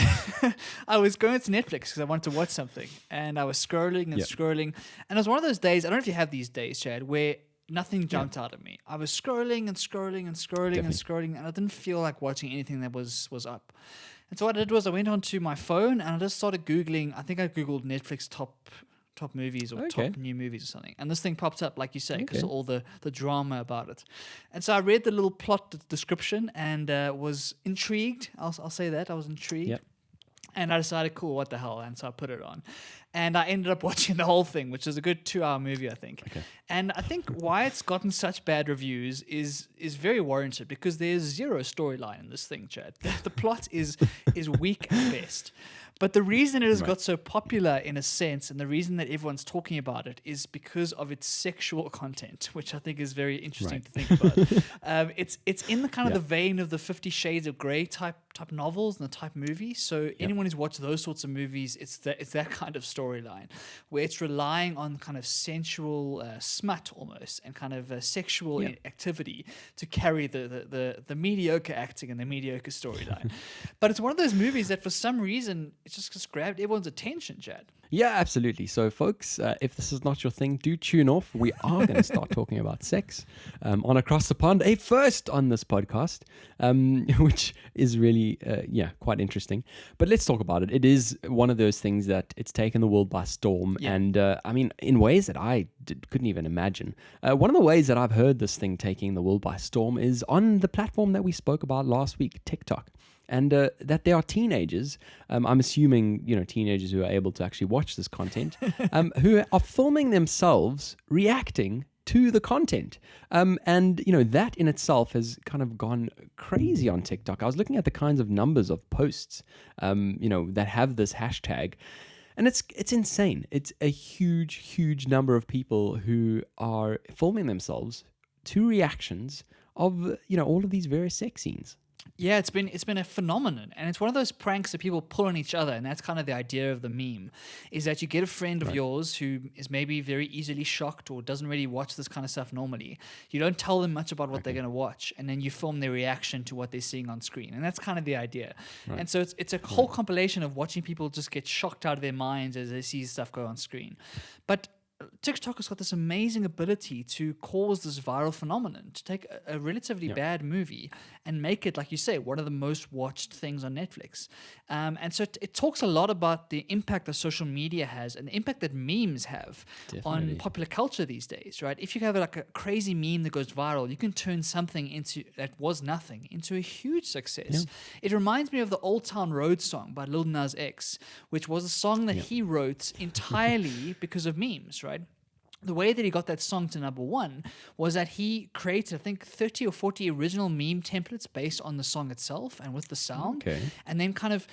I was going to Netflix because I wanted to watch something. And I was scrolling and scrolling. And it was one of those days, I don't know if you have these days, Chad, where nothing jumped out at me. I was scrolling and scrolling and scrolling and scrolling, and I didn't feel like watching anything that was up. And so what I did was I went onto my phone and I just started Googling. I think I Googled Netflix top movies or top new movies or something. And this thing popped up, like you say, because of all the drama about it. And so I read the little plot description and was intrigued. I'll say that. I was intrigued. Yep. And I decided, cool, what the hell? And so I put it on. And I ended up watching the whole thing, which is a good 2-hour movie, I think. Okay. And I think why it's gotten such bad reviews is very warranted, because there's zero storyline in this thing, Chad. The plot is weak at best. But the reason it has got so popular in a sense, and the reason that everyone's talking about it, is because of its sexual content, which I think is very interesting to think about. It's in the kind of the vein of the 50 Shades of Grey type novels and the type movie. So anyone who's watched those sorts of movies, it's that kind of storyline where it's relying on kind of sensual smut almost and kind of sexual activity to carry the mediocre acting and the mediocre storyline. But it's one of those movies that for some reason it just grabbed everyone's attention, Chad. Yeah, absolutely. So, folks, if this is not your thing, do tune off. We are going to start talking about sex on Across the Pond, a first on this podcast, which is really, quite interesting. But let's talk about it. It is one of those things that it's taken the world by storm. Yeah. And, in ways that I couldn't even imagine. One of the ways that I've heard this thing taking the world by storm is on the platform that we spoke about last week, TikTok. And that there are teenagers, I'm assuming, teenagers who are able to actually watch this content, who are filming themselves reacting to the content. And that in itself has kind of gone crazy on TikTok. I was looking at the kinds of numbers of posts, that have this hashtag. And it's insane. It's a huge, huge number of people who are filming themselves to reactions of, all of these various sex scenes. Yeah, it's been a phenomenon, and it's one of those pranks that people pull on each other, and that's kind of the idea of the meme, is that you get a friend of yours who is maybe very easily shocked or doesn't really watch this kind of stuff normally. You don't tell them much about what they're going to watch, and then you film their reaction to what they're seeing on screen, and that's kind of the idea. And so it's a whole compilation of watching people just get shocked out of their minds as they see stuff go on screen. But TikTok has got this amazing ability to cause this viral phenomenon, to take a relatively bad movie and make it, like you say, one of the most watched things on Netflix. And so it talks a lot about the impact that social media has and the impact that memes have on popular culture these days, right? If you have like a crazy meme that goes viral, you can turn something that was nothing into a huge success. It reminds me of the Old Town Road song by Lil Nas X, which was a song that he wrote entirely because of memes, right? The way that he got that song to number one was that he created, I think, 30 or 40 original meme templates based on the song itself and with the sound, and then kind of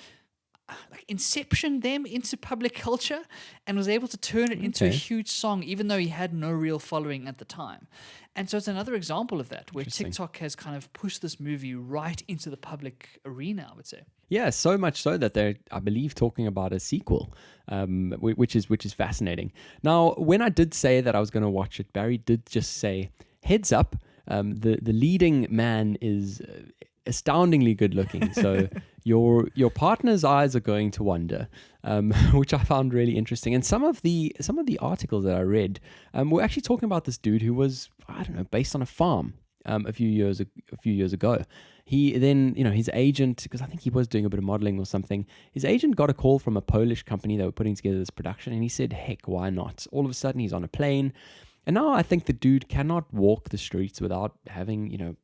like inceptioned them into public culture and was able to turn it into a huge song, even though he had no real following at the time. And so it's another example of that, where TikTok has kind of pushed this movie right into the public arena, I would say. Yeah, so much so that they're, I believe, talking about a sequel, which is fascinating. Now, when I did say that I was going to watch it, Barry did just say, heads up, the leading man is astoundingly good looking. So your partner's eyes are going to wander, which I found really interesting. And some of the articles that I read were actually talking about this dude who was, I don't know, based on a farm a few years ago. He then, his agent, because I think he was doing a bit of modeling or something, his agent got a call from a Polish company that were putting together this production, and he said, heck, why not? All of a sudden, he's on a plane. And now I think the dude cannot walk the streets without having,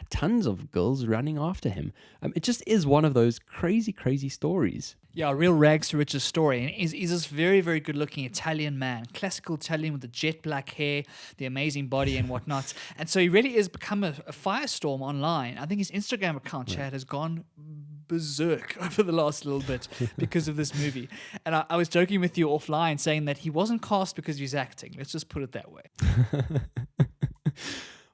tons of girls running after him. It just is one of those crazy, crazy stories. Yeah, a real rags to riches story. And he's this very, very good-looking Italian man, classical Italian with the jet black hair, the amazing body and whatnot. And so he really has become a firestorm online. I think his Instagram account, Chad, has gone berserk over the last little bit because of this movie. And I was joking with you offline saying that he wasn't cast because he's acting. Let's just put it that way.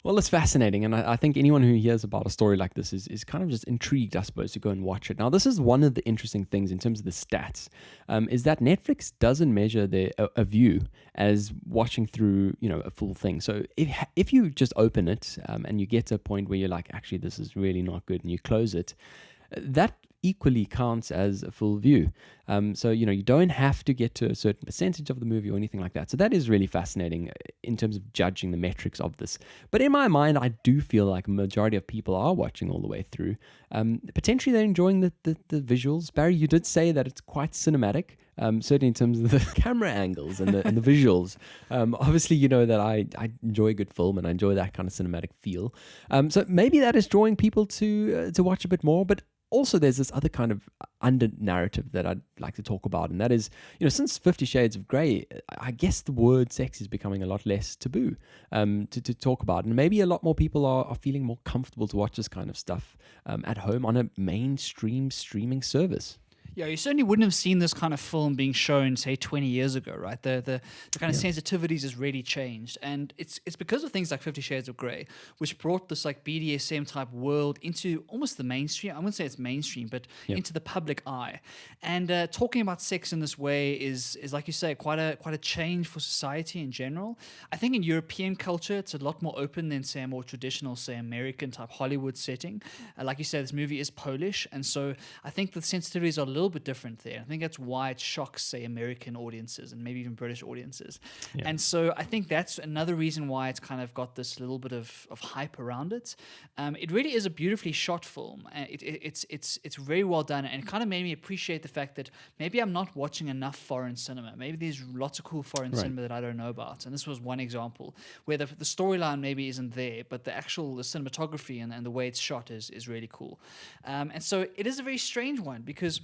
Well, it's fascinating, and I think anyone who hears about a story like this is kind of just intrigued, I suppose, to go and watch it. Now, this is one of the interesting things in terms of the stats, is that Netflix doesn't measure a view as watching through, a full thing. So if you just open it and you get to a point where you're like, actually, this is really not good, and you close it, that equally counts as a full view. So, you don't have to get to a certain percentage of the movie or anything like that. So that is really fascinating in terms of judging the metrics of this. But in my mind, I do feel like a majority of people are watching all the way through. Potentially they're enjoying the visuals. Barry, you did say that it's quite cinematic, certainly in terms of the camera angles and the visuals. Obviously, you know that I enjoy a good film and I enjoy that kind of cinematic feel. So maybe that is drawing people to watch a bit more, but also, there's this other kind of under-narrative that I'd like to talk about, and that is, since 50 Shades of Grey, I guess the word sex is becoming a lot less taboo to talk about, and maybe a lot more people are feeling more comfortable to watch this kind of stuff at home on a mainstream streaming service. Yeah, you certainly wouldn't have seen this kind of film being shown, say, 20 years ago, right? The kind of sensitivities has really changed. And it's because of things like 50 Shades of Grey, which brought this like BDSM type world into almost the mainstream. I wouldn't say it's mainstream, but into the public eye. And talking about sex in this way is like you say, quite a change for society in general. I think in European culture, it's a lot more open than, say, a more traditional, say, American type Hollywood setting. Like you said, this movie is Polish. And so I think the sensitivities are a little bit different there. I think that's why it shocks, say, American audiences and maybe even British audiences. Yeah. And so I think that's another reason why it's kind of got this little bit of hype around it. It really is a beautifully shot film. It's very well done, and it kind of made me appreciate the fact that maybe I'm not watching enough foreign cinema. Maybe there's lots of cool foreign cinema that I don't know about. And this was one example where the storyline maybe isn't there, but the cinematography and the way it's shot is really cool. And so it is a very strange one because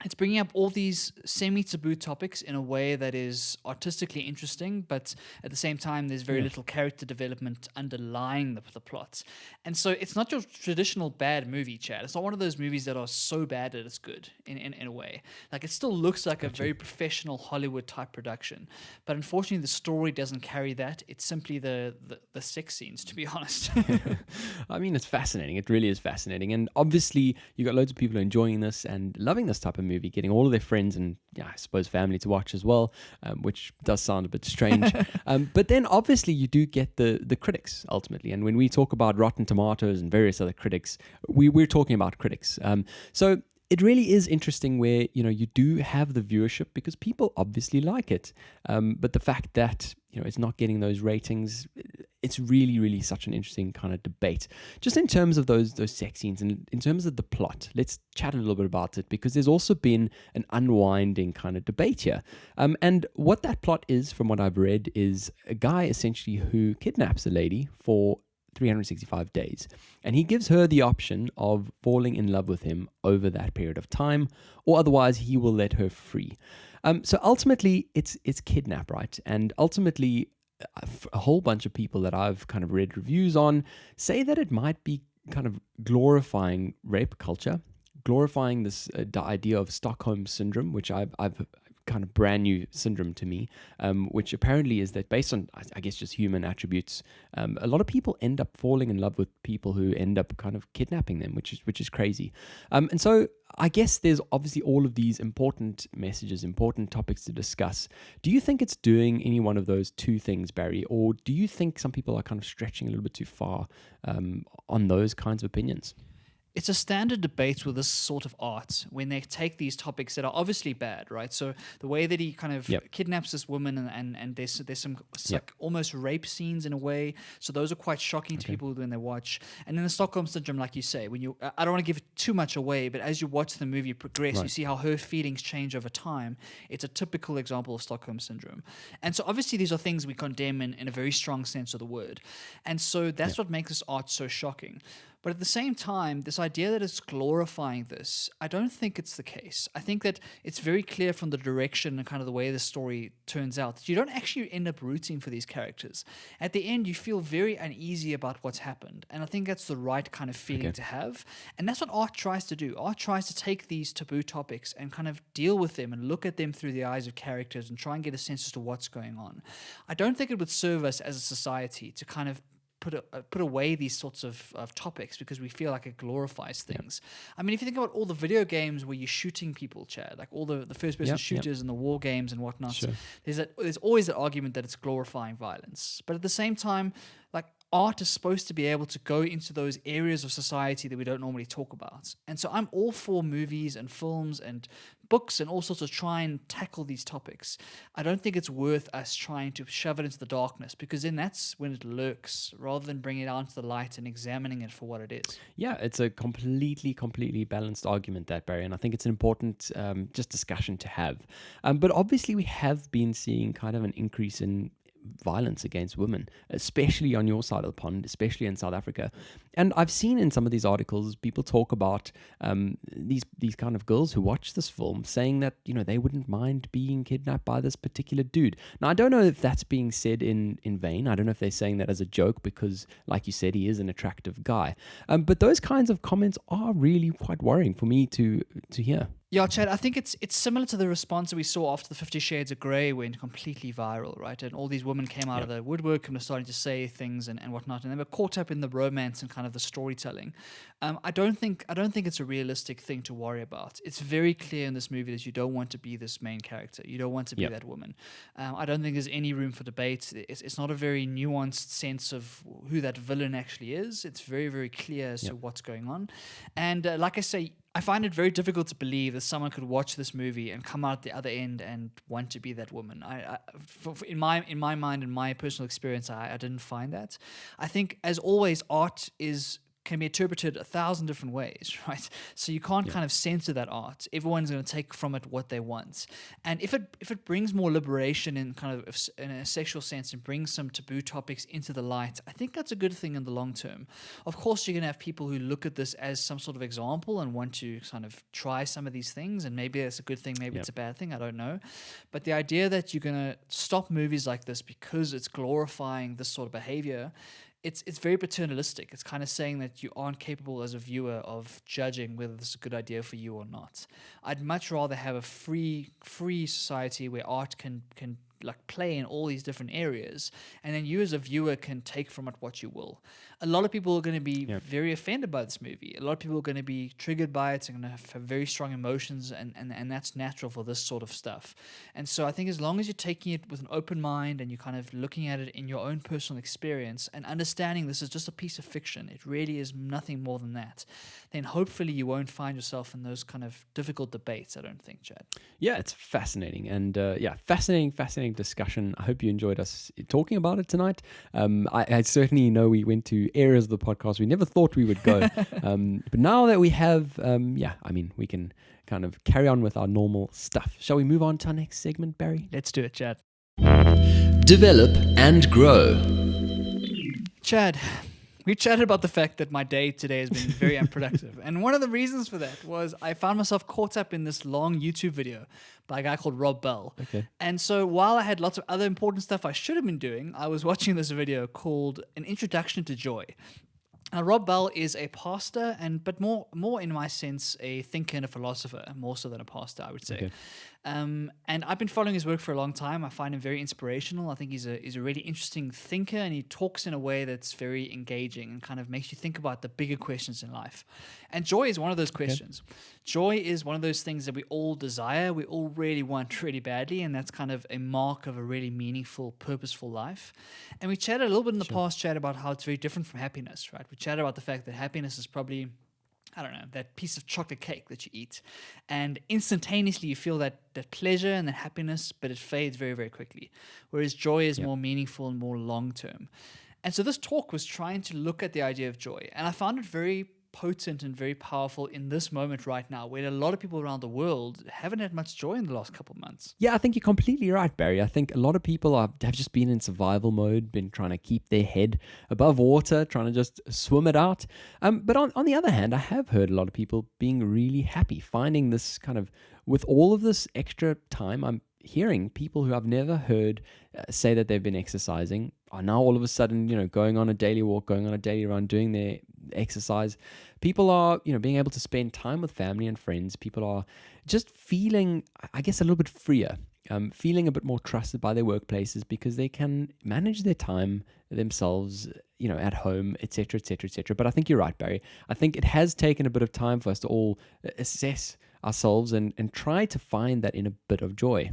it's bringing up all these semi-taboo topics in a way that is artistically interesting, but at the same time, there's very little character development underlying the plot. And so it's not your traditional bad movie, Chad. It's not one of those movies that are so bad that it's good in a way. Like, it still looks like a very professional Hollywood-type production. But unfortunately, the story doesn't carry that. It's simply the sex scenes, to be honest. I mean, it's fascinating. It really is fascinating. And obviously, you got loads of people enjoying this and loving this type of movie, getting all of their friends and, I suppose, family to watch as well, which does sound a bit strange. But then, obviously, you do get the critics, ultimately. And when we talk about Rotten Tomatoes and various other critics, we're talking about critics. So it really is interesting where, you do have the viewership because people obviously like it. But the fact that, it's not getting those ratings, it's really, really such an interesting kind of debate. Just in terms of those sex scenes and in terms of the plot, let's chat a little bit about it because there's also been an unwinding kind of debate here. And what that plot is, from what I've read, is a guy essentially who kidnaps a lady for 365 days. And he gives her the option of falling in love with him over that period of time, or otherwise he will let her free. So ultimately, it's kidnap, right? And ultimately, a whole bunch of people that I've kind of read reviews on say that it might be kind of glorifying rape culture, glorifying this the idea of Stockholm syndrome, which I've kind of brand new syndrome to me, which apparently is that based on, I guess, just human attributes, a lot of people end up falling in love with people who end up kind of kidnapping them, which is crazy. And so I guess there's obviously all of these important messages, important topics to discuss. Do you think it's doing any one of those two things, Barry, or do you think some people are kind of stretching a little bit too far on those kinds of opinions? It's a standard debate with this sort of art when they take these topics that are obviously bad, right? So the way that he kind of kidnaps this woman and there's some like almost rape scenes in a way. So those are quite shocking to people when they watch. And then the Stockholm syndrome, like you say, when I don't want to give too much away, but as you watch the movie progress, you see how her feelings change over time. It's a typical example of Stockholm syndrome. And so obviously these are things we condemn in a very strong sense of the word. And so that's what makes this art so shocking. But at the same time, this idea that it's glorifying this, I don't think it's the case. I think that it's very clear from the direction and kind of the way the story turns out that you don't actually end up rooting for these characters. At the end, you feel very uneasy about what's happened. And I think that's the right kind of feeling to have. And that's what art tries to do. Art tries to take these taboo topics and kind of deal with them and look at them through the eyes of characters and try and get a sense as to what's going on. I don't think it would serve us as a society to kind of put away these sorts of topics because we feel like it glorifies things. I mean, if you think about all the video games where you're shooting people, Chad, like all the first-person shooters and the war games and whatnot, there's always that argument that it's glorifying violence. But at the same time, like, art is supposed to be able to go into those areas of society that we don't normally talk about. And so I'm all for movies and films and books and all sorts of try and tackle these topics. I don't think it's worth us trying to shove it into the darkness because then that's when it lurks rather than bringing it out into the light and examining it for what it is. Yeah, it's a completely balanced argument, that, Barry, and I think it's an important just discussion to have. But obviously we have been seeing kind of an increase in violence against women, especially on your side of the pond, especially in South Africa. And I've seen in some of these articles people talk about these kind of girls who watch this film saying that, they wouldn't mind being kidnapped by this particular dude. Now, I don't know if that's being said in vain. I don't know if they're saying that as a joke because, like you said, he is an attractive guy. But those kinds of comments are really quite worrying for me to hear. Yeah, Chad, I think it's similar to the response that we saw after the 50 Shades of Grey went completely viral, right? And all these women came out of the woodwork and were starting to say things and whatnot, and they were caught up in the romance and kind of the storytelling. I don't think it's a realistic thing to worry about. It's very clear in this movie that you don't want to be this main character. You don't want to be that woman. I don't think there's any room for debate. It's not a very nuanced sense of who that villain actually is. It's very, very clear as to what's going on. And like I say, I find it very difficult to believe that someone could watch this movie and come out the other end and want to be that woman. In my mind, in my personal experience, I didn't find that. I think, as always, art is can be interpreted 1,000 different ways, right? So you can't kind of censor that art. Everyone's going to take from it what they want. And if it brings more liberation in kind of in a sexual sense and brings some taboo topics into the light, I think that's a good thing in the long term. Of course, you're going to have people who look at this as some sort of example and want to kind of try some of these things, and maybe that's a good thing, maybe it's a bad thing, I don't know. But the idea that you're going to stop movies like this because it's glorifying this sort of behavior, it's very paternalistic. It's kind of saying that you aren't capable as a viewer of judging whether this is a good idea for you or not. I'd much rather have a free society where art can like play in all these different areas, and then you as a viewer can take from it what you will. A lot of people are going to be very offended by this movie. A lot of people are going to be triggered by it and going to have very strong emotions, and that's natural for this sort of stuff. And so I think as long as you're taking it with an open mind and you're kind of looking at it in your own personal experience and understanding this is just a piece of fiction, it really is nothing more than that, then hopefully you won't find yourself in those kind of difficult debates, I don't think, Chad. Yeah, it's fascinating. And fascinating discussion. I hope you enjoyed us talking about it tonight. I certainly know we went to areas of the podcast we never thought we would go. But now that we have, we can kind of carry on with our normal stuff. Shall we move on to our next segment, Barry? Let's do it, Chad. Develop and grow. Chad, we chatted about the fact that my day today has been very unproductive. And one of the reasons for that was I found myself caught up in this long YouTube video by a guy called Rob Bell. Okay. And so while I had lots of other important stuff I should have been doing, I was watching this video called An Introduction to Joy. Now, Rob Bell is a pastor, but more in my sense, a thinker and a philosopher, more so than a pastor, I would say. Okay. And I've been following his work for a long time. I find him very inspirational. I think he's a really interesting thinker, and he talks in a way that's very engaging and kind of makes you think about the bigger questions in life. And joy is one of those questions. Joy is one of those things that we all desire, we all really want really badly, and that's kind of a mark of a really meaningful, purposeful life. And we chatted a little bit in the past, Chat, about how it's very different from happiness, right? We chatted about the fact that happiness is probably, I don't know, that piece of chocolate cake that you eat. And instantaneously you feel that pleasure and that happiness, but it fades very, very quickly. Whereas joy is more meaningful and more long-term. And so this talk was trying to look at the idea of joy. And I found it very potent and very powerful in this moment right now, where a lot of people around the world haven't had much joy in the last couple of months. Yeah, I think you're completely right, Barry. I think a lot of people have just been in survival mode, been trying to keep their head above water, trying to just swim it out. But on the other hand, I have heard a lot of people being really happy, finding this kind of, with all of this extra time, I'm hearing people who I've never heard say that they've been exercising are now all of a sudden, going on a daily walk, going on a daily run, doing their exercise. People are, being able to spend time with family and friends. People are just feeling, I guess, a little bit freer, feeling a bit more trusted by their workplaces because they can manage their time themselves, at home, etc., etc., etc. But I think you're right, Barry. I think it has taken a bit of time for us to all assess ourselves and try to find that in a bit of joy.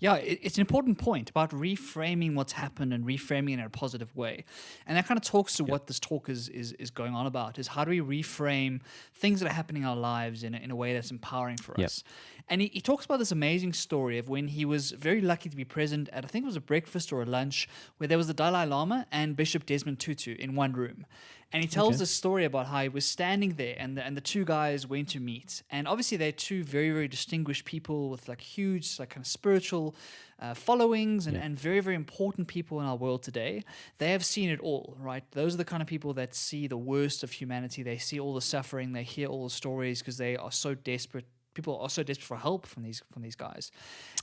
Yeah, it's an important point about reframing what's happened and reframing it in a positive way. And that kind of talks to what this talk is going on about, is how do we reframe things that are happening in our lives in a way that's empowering for us. And he talks about this amazing story of when he was very lucky to be present at, I think it was a breakfast or a lunch, where there was the Dalai Lama and Bishop Desmond Tutu in one room. And he tells this story about how he was standing there and the two guys went to meet. And obviously they're two very, very distinguished people with like huge like kind of spiritual followings and very, very important people in our world today. They have seen it all, right? Those are the kind of people that see the worst of humanity. They see all the suffering. They hear all the stories because they are so desperate. People are so desperate for help from these guys.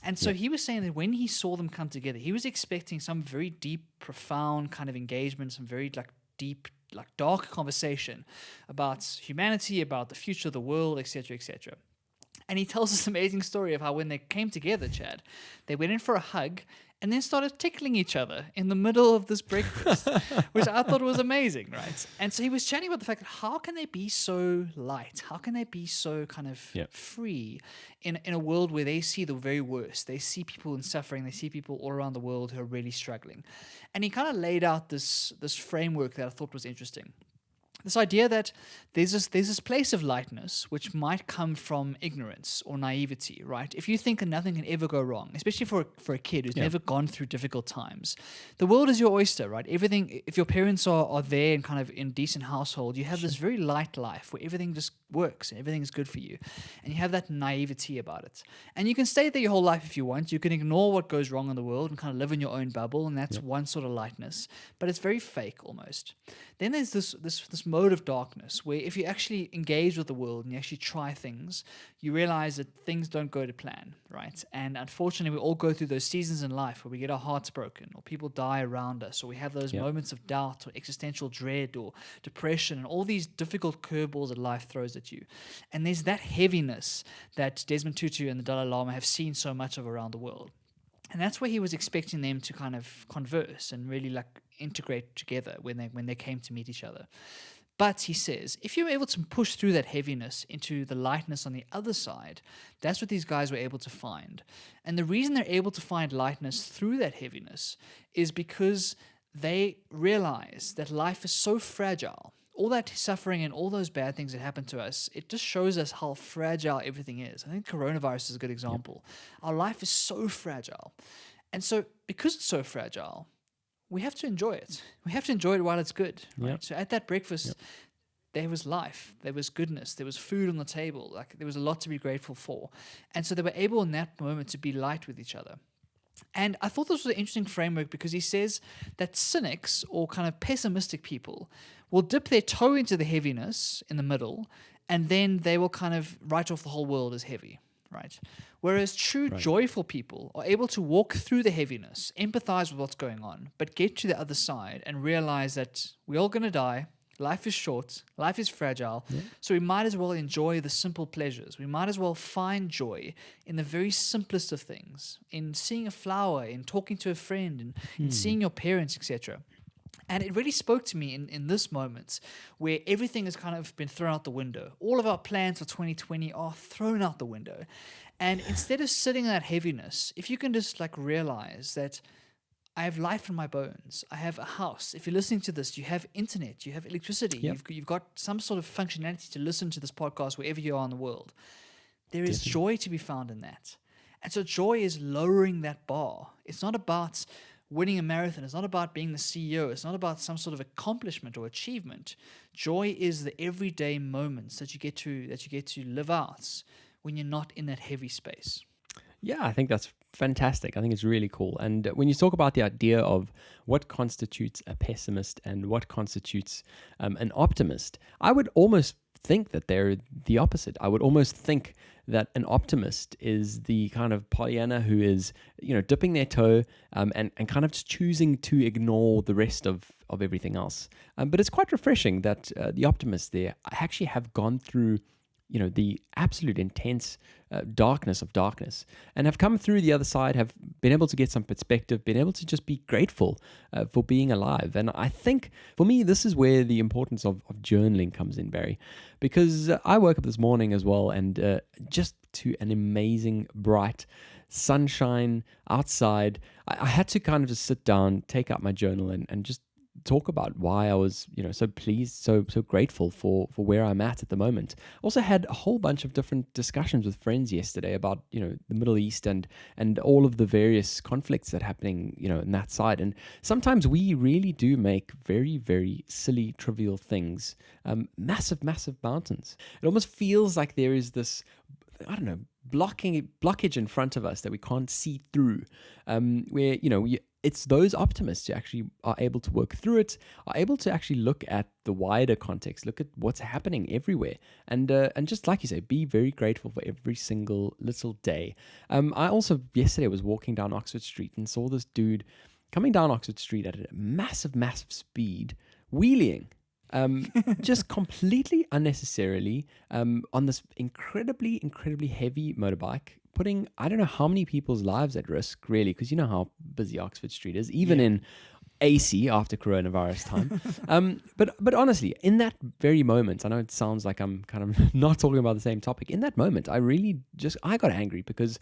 And so he was saying that when he saw them come together, he was expecting some very deep, profound kind of engagement, some very like deep, like dark conversation about humanity, about the future of the world, etc., etc. And he tells this amazing story of how when they came together, Chad, they went in for a hug and then started tickling each other in the middle of this breakfast, which I thought was amazing, right? And so he was chatting about the fact that how can they be so light? How can they be so kind of free in a world where they see the very worst? They see people in suffering. They see people all around the world who are really struggling. And he kind of laid out this framework that I thought was interesting. this idea that there's this place of lightness which might come from ignorance or naivety, right? If you think that nothing can ever go wrong, especially for a kid who's never gone through difficult times, the world is your oyster, right? Everything, if your parents are there and kind of in decent household, you have this very light life where everything just works and everything is good for you, and you have that naivety about it. And you can stay there your whole life if you want. You can ignore what goes wrong in the world and kind of live in your own bubble, and that's one sort of lightness, but it's very fake almost. Then there's this mode of darkness where if you actually engage with the world and you actually try things, you realize that things don't go to plan, right? And unfortunately, we all go through those seasons in life where we get our hearts broken, or people die around us, or we have those moments of doubt or existential dread or depression and all these difficult curveballs that life throws at you. And there's that heaviness that Desmond Tutu and the Dalai Lama have seen so much of around the world. And that's where he was expecting them to kind of converse and really like integrate together when they came to meet each other. But he says, if you're able to push through that heaviness into the lightness on the other side, that's what these guys were able to find. And the reason they're able to find lightness through that heaviness is because they realize that life is so fragile. All that suffering and all those bad things that happen to us, it just shows us how fragile everything is. I think coronavirus is a good example. Our life is so fragile. And so because it's so fragile, we have to enjoy it. We have to enjoy it while it's good. Right? So at that breakfast, there was life, there was goodness, there was food on the table. Like there was a lot to be grateful for. And so they were able in that moment to be light with each other. And I thought this was an interesting framework because he says that cynics or kind of pessimistic people will dip their toe into the heaviness in the middle, and then they will kind of write off the whole world as heavy, right? Whereas true joyful people are able to walk through the heaviness, empathize with what's going on, but get to the other side and realize that we're all going to die. Life is short, life is fragile, so we might as well enjoy the simple pleasures. We might as well find joy in the very simplest of things, in seeing a flower, in talking to a friend, in seeing your parents, etc. And it really spoke to me in this moment where everything has kind of been thrown out the window. All of our plans for 2020 are thrown out the window. And instead of sitting in that heaviness, if you can just like realize that I have life in my bones. I have a house. If you're listening to this, you have internet, you have electricity, you've got some sort of functionality to listen to this podcast wherever you are in the world. There is joy to be found in that. And so joy is lowering that bar. It's not about winning a marathon. It's not about being the CEO. It's not about some sort of accomplishment or achievement. Joy is the everyday moments that you get to live out when you're not in that heavy space. Yeah, I think that's fantastic. I think it's really cool. And when you talk about the idea of what constitutes a pessimist and what constitutes an optimist, I would almost think that they're the opposite. I would almost think that an optimist is the kind of Pollyanna who is, dipping their toe and kind of just choosing to ignore the rest of everything else. But it's quite refreshing that the optimists there actually have gone through the absolute intense darkness of darkness and have come through the other side, have been able to get some perspective, been able to just be grateful for being alive. And I think for me, this is where the importance of journaling comes in, Barry, because I woke up this morning as well and just to an amazing bright sunshine outside. I had to kind of just sit down, take out my journal and just talk about why I was, so pleased, so grateful for where I'm at the moment. Also had a whole bunch of different discussions with friends yesterday about, the Middle East and all of the various conflicts that are happening, in that side. And sometimes we really do make very, very silly, trivial things, massive, massive mountains. It almost feels like there is this, blockage in front of us that we can't see through, where, it's those optimists who actually are able to work through it, are able to actually look at the wider context, look at what's happening everywhere, and just like you say, be very grateful for every single little day. I also yesterday was walking down Oxford Street and saw this dude coming down Oxford Street at a massive, massive speed, wheeling. Just completely unnecessarily on this incredibly, incredibly heavy motorbike, putting I don't know how many people's lives at risk, really, because you know how busy Oxford Street is, even in AC after coronavirus time. But honestly, in that very moment, I know it sounds like I'm kind of not talking about the same topic. In that moment, I got angry because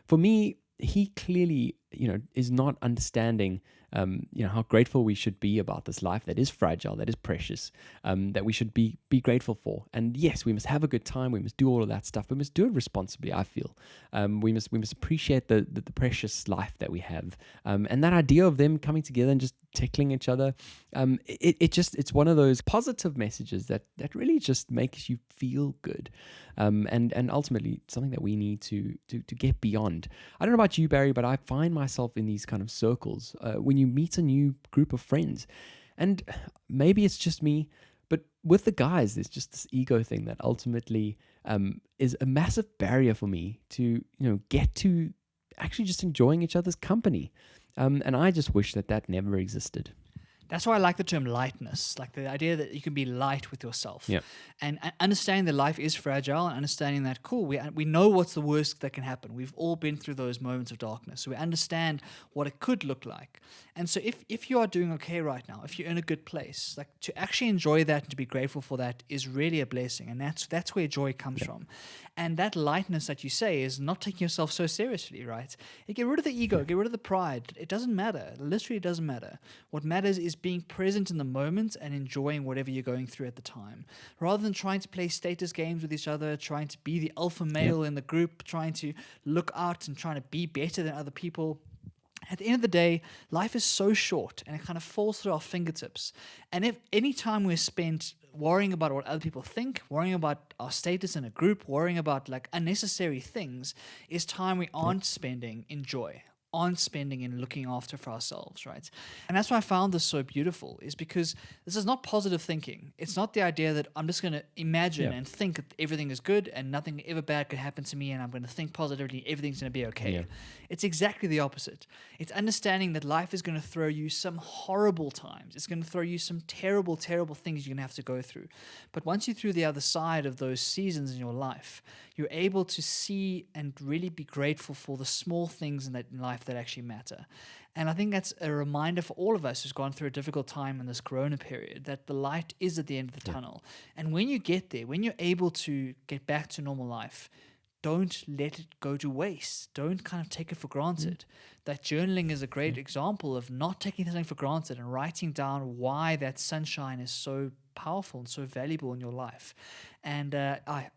for me, he clearly is not understanding, how grateful we should be about this life that is fragile, that is precious, that we should be grateful for. And yes, we must have a good time. We must do all of that stuff. We must do it responsibly, I feel. We must appreciate the precious life that we have. And that idea of them coming together and just tickling each other, it's one of those positive messages that really just makes you feel good. And ultimately something that we need to get beyond. I don't know about you, Barry, but I find myself in these kind of circles when you meet a new group of friends. And maybe it's just me, but with the guys, there's just this ego thing that ultimately is a massive barrier for me to, get to actually just enjoying each other's company. And I just wish that never existed. That's why I like the term lightness, like the idea that you can be light with yourself. Yeah. And understanding that life is fragile and understanding that, cool, we know what's the worst that can happen. We've all been through those moments of darkness. So we understand what it could look like. And so if you are doing okay right now, if you're in a good place, like to actually enjoy that and to be grateful for that is really a blessing. And that's where joy comes from. And that lightness that you say is not taking yourself so seriously, right? You get rid of the ego, get rid of the pride. It doesn't matter. It literally doesn't matter. What matters is being present in the moment and enjoying whatever you're going through at the time, rather than trying to play status games with each other, trying to be the alpha male in the group, trying to look out and trying to be better than other people. At the end of the day, life is so short and it kind of falls through our fingertips. And if any time we're spent worrying about what other people think, worrying about our status in a group, worrying about like unnecessary things, is time we aren't spending in joy, aren't spending in looking after for ourselves, right? And that's why I found this so beautiful, is because this is not positive thinking. It's not the idea that I'm just going to imagine and think that everything is good and nothing ever bad could happen to me and I'm going to think positively, everything's going to be okay. Yeah. It's exactly the opposite. It's understanding that life is going to throw you some horrible times. It's going to throw you some terrible, terrible things you're going to have to go through. But once you're through the other side of those seasons in your life, you're able to see and really be grateful for the small things in life that actually matter. And I think that's a reminder for all of us who's gone through a difficult time in this corona period, that the light is at the end of the tunnel. And when you get there, when you're able to get back to normal life, don't let it go to waste. Don't kind of take it for granted. That journaling is a great example of not taking something for granted and writing down why that sunshine is so powerful and so valuable in your life. And I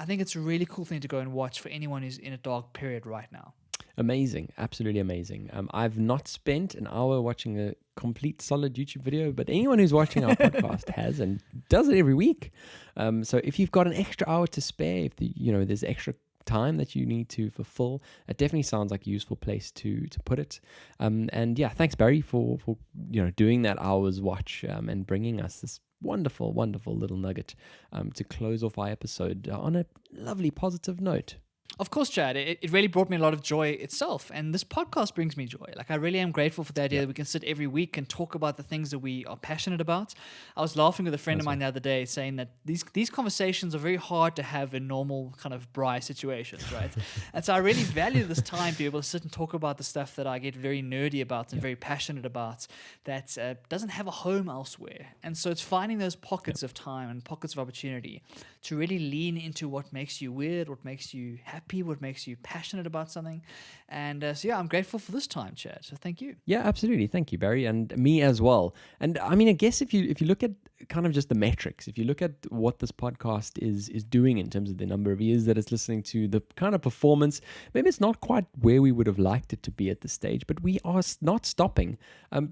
think it's a really cool thing to go and watch for anyone who's in a dark period right now. Amazing. Absolutely amazing. I've not spent an hour watching a complete solid YouTube video, but anyone who's watching our podcast has and does it every week. So if you've got an extra hour to spare, if there's extra time that you need to fulfill, it definitely sounds like a useful place to put it. And yeah, thanks Barry for doing that hour's watch and bringing us this wonderful little nugget to close off our episode on a lovely positive note. Of course, Chad, it really brought me a lot of joy itself. And this podcast brings me joy. Like, I really am grateful for the idea that we can sit every week and talk about the things that we are passionate about. I was laughing with a friend of mine the other day saying that these conversations are very hard to have in normal kind of braai situations, right? And so I really value this time to be able to sit and talk about the stuff that I get very nerdy about and very passionate about that doesn't have a home elsewhere. And so it's finding those pockets of time and pockets of opportunity to really lean into what makes you weird, what makes you happy, what makes you passionate about something. And so yeah, I'm grateful for this time, Chad. So thank you. Yeah, absolutely. Thank you, Barry. And me as well. And I mean, I guess if you look at kind of just the metrics, if you look at what this podcast is doing in terms of the number of ears that it's listening to, the kind of performance, maybe it's not quite where we would have liked it to be at this stage, but we are not stopping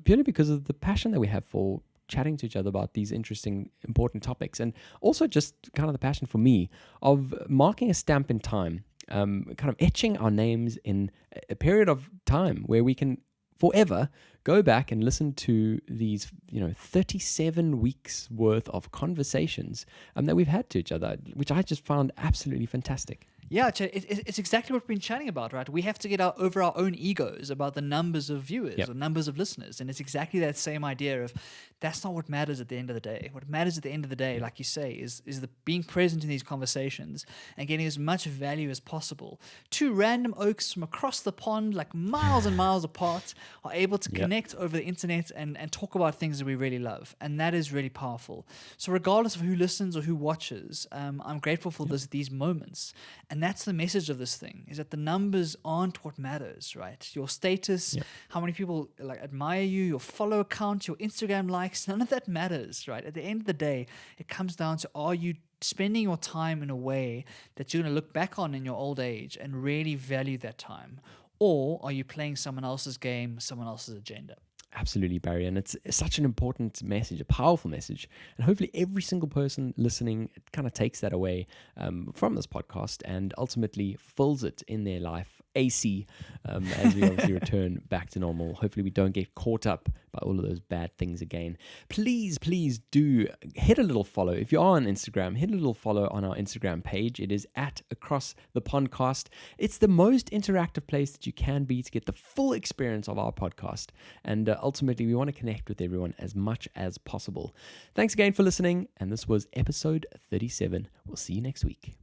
purely because of the passion that we have for chatting to each other about these interesting, important topics. And also just kind of the passion for me of marking a stamp in time, kind of etching our names in a period of time where we can forever go back and listen to these 37 weeks worth of conversations that we've had to each other, which I just found absolutely fantastic. Yeah, it's exactly what we've been chatting about, right? We have to get over our own egos about the numbers of viewers or numbers of listeners. And it's exactly that same idea of that's not what matters at the end of the day. What matters at the end of the day, like you say, is the being present in these conversations and getting as much value as possible. Two random oaks from across the pond, like miles and miles apart, are able to connect over the internet and talk about things that we really love. And that is really powerful. So regardless of who listens or who watches, I'm grateful for these moments. And And that's the message of this thing, is that the numbers aren't what matters, right? Your status, how many people like admire you, your follow count, your Instagram likes, none of that matters, right? At the end of the day, it comes down to, are you spending your time in a way that you're going to look back on in your old age and really value that time? Or are you playing someone else's game, someone else's agenda? Absolutely, Barry. And it's such an important message, a powerful message. And hopefully every single person listening kind of takes that away from this podcast and ultimately fills it in their life AC as we obviously return back to normal. Hopefully we don't get caught up by all of those bad things again. Please do hit a little follow. If you are on Instagram, hit a little follow on our Instagram page. It is at Across the Podcast. It's the most interactive place that you can be to get the full experience of our podcast. And ultimately, we want to connect with everyone as much as possible. Thanks again for listening. And this was episode 37. We'll see you next week.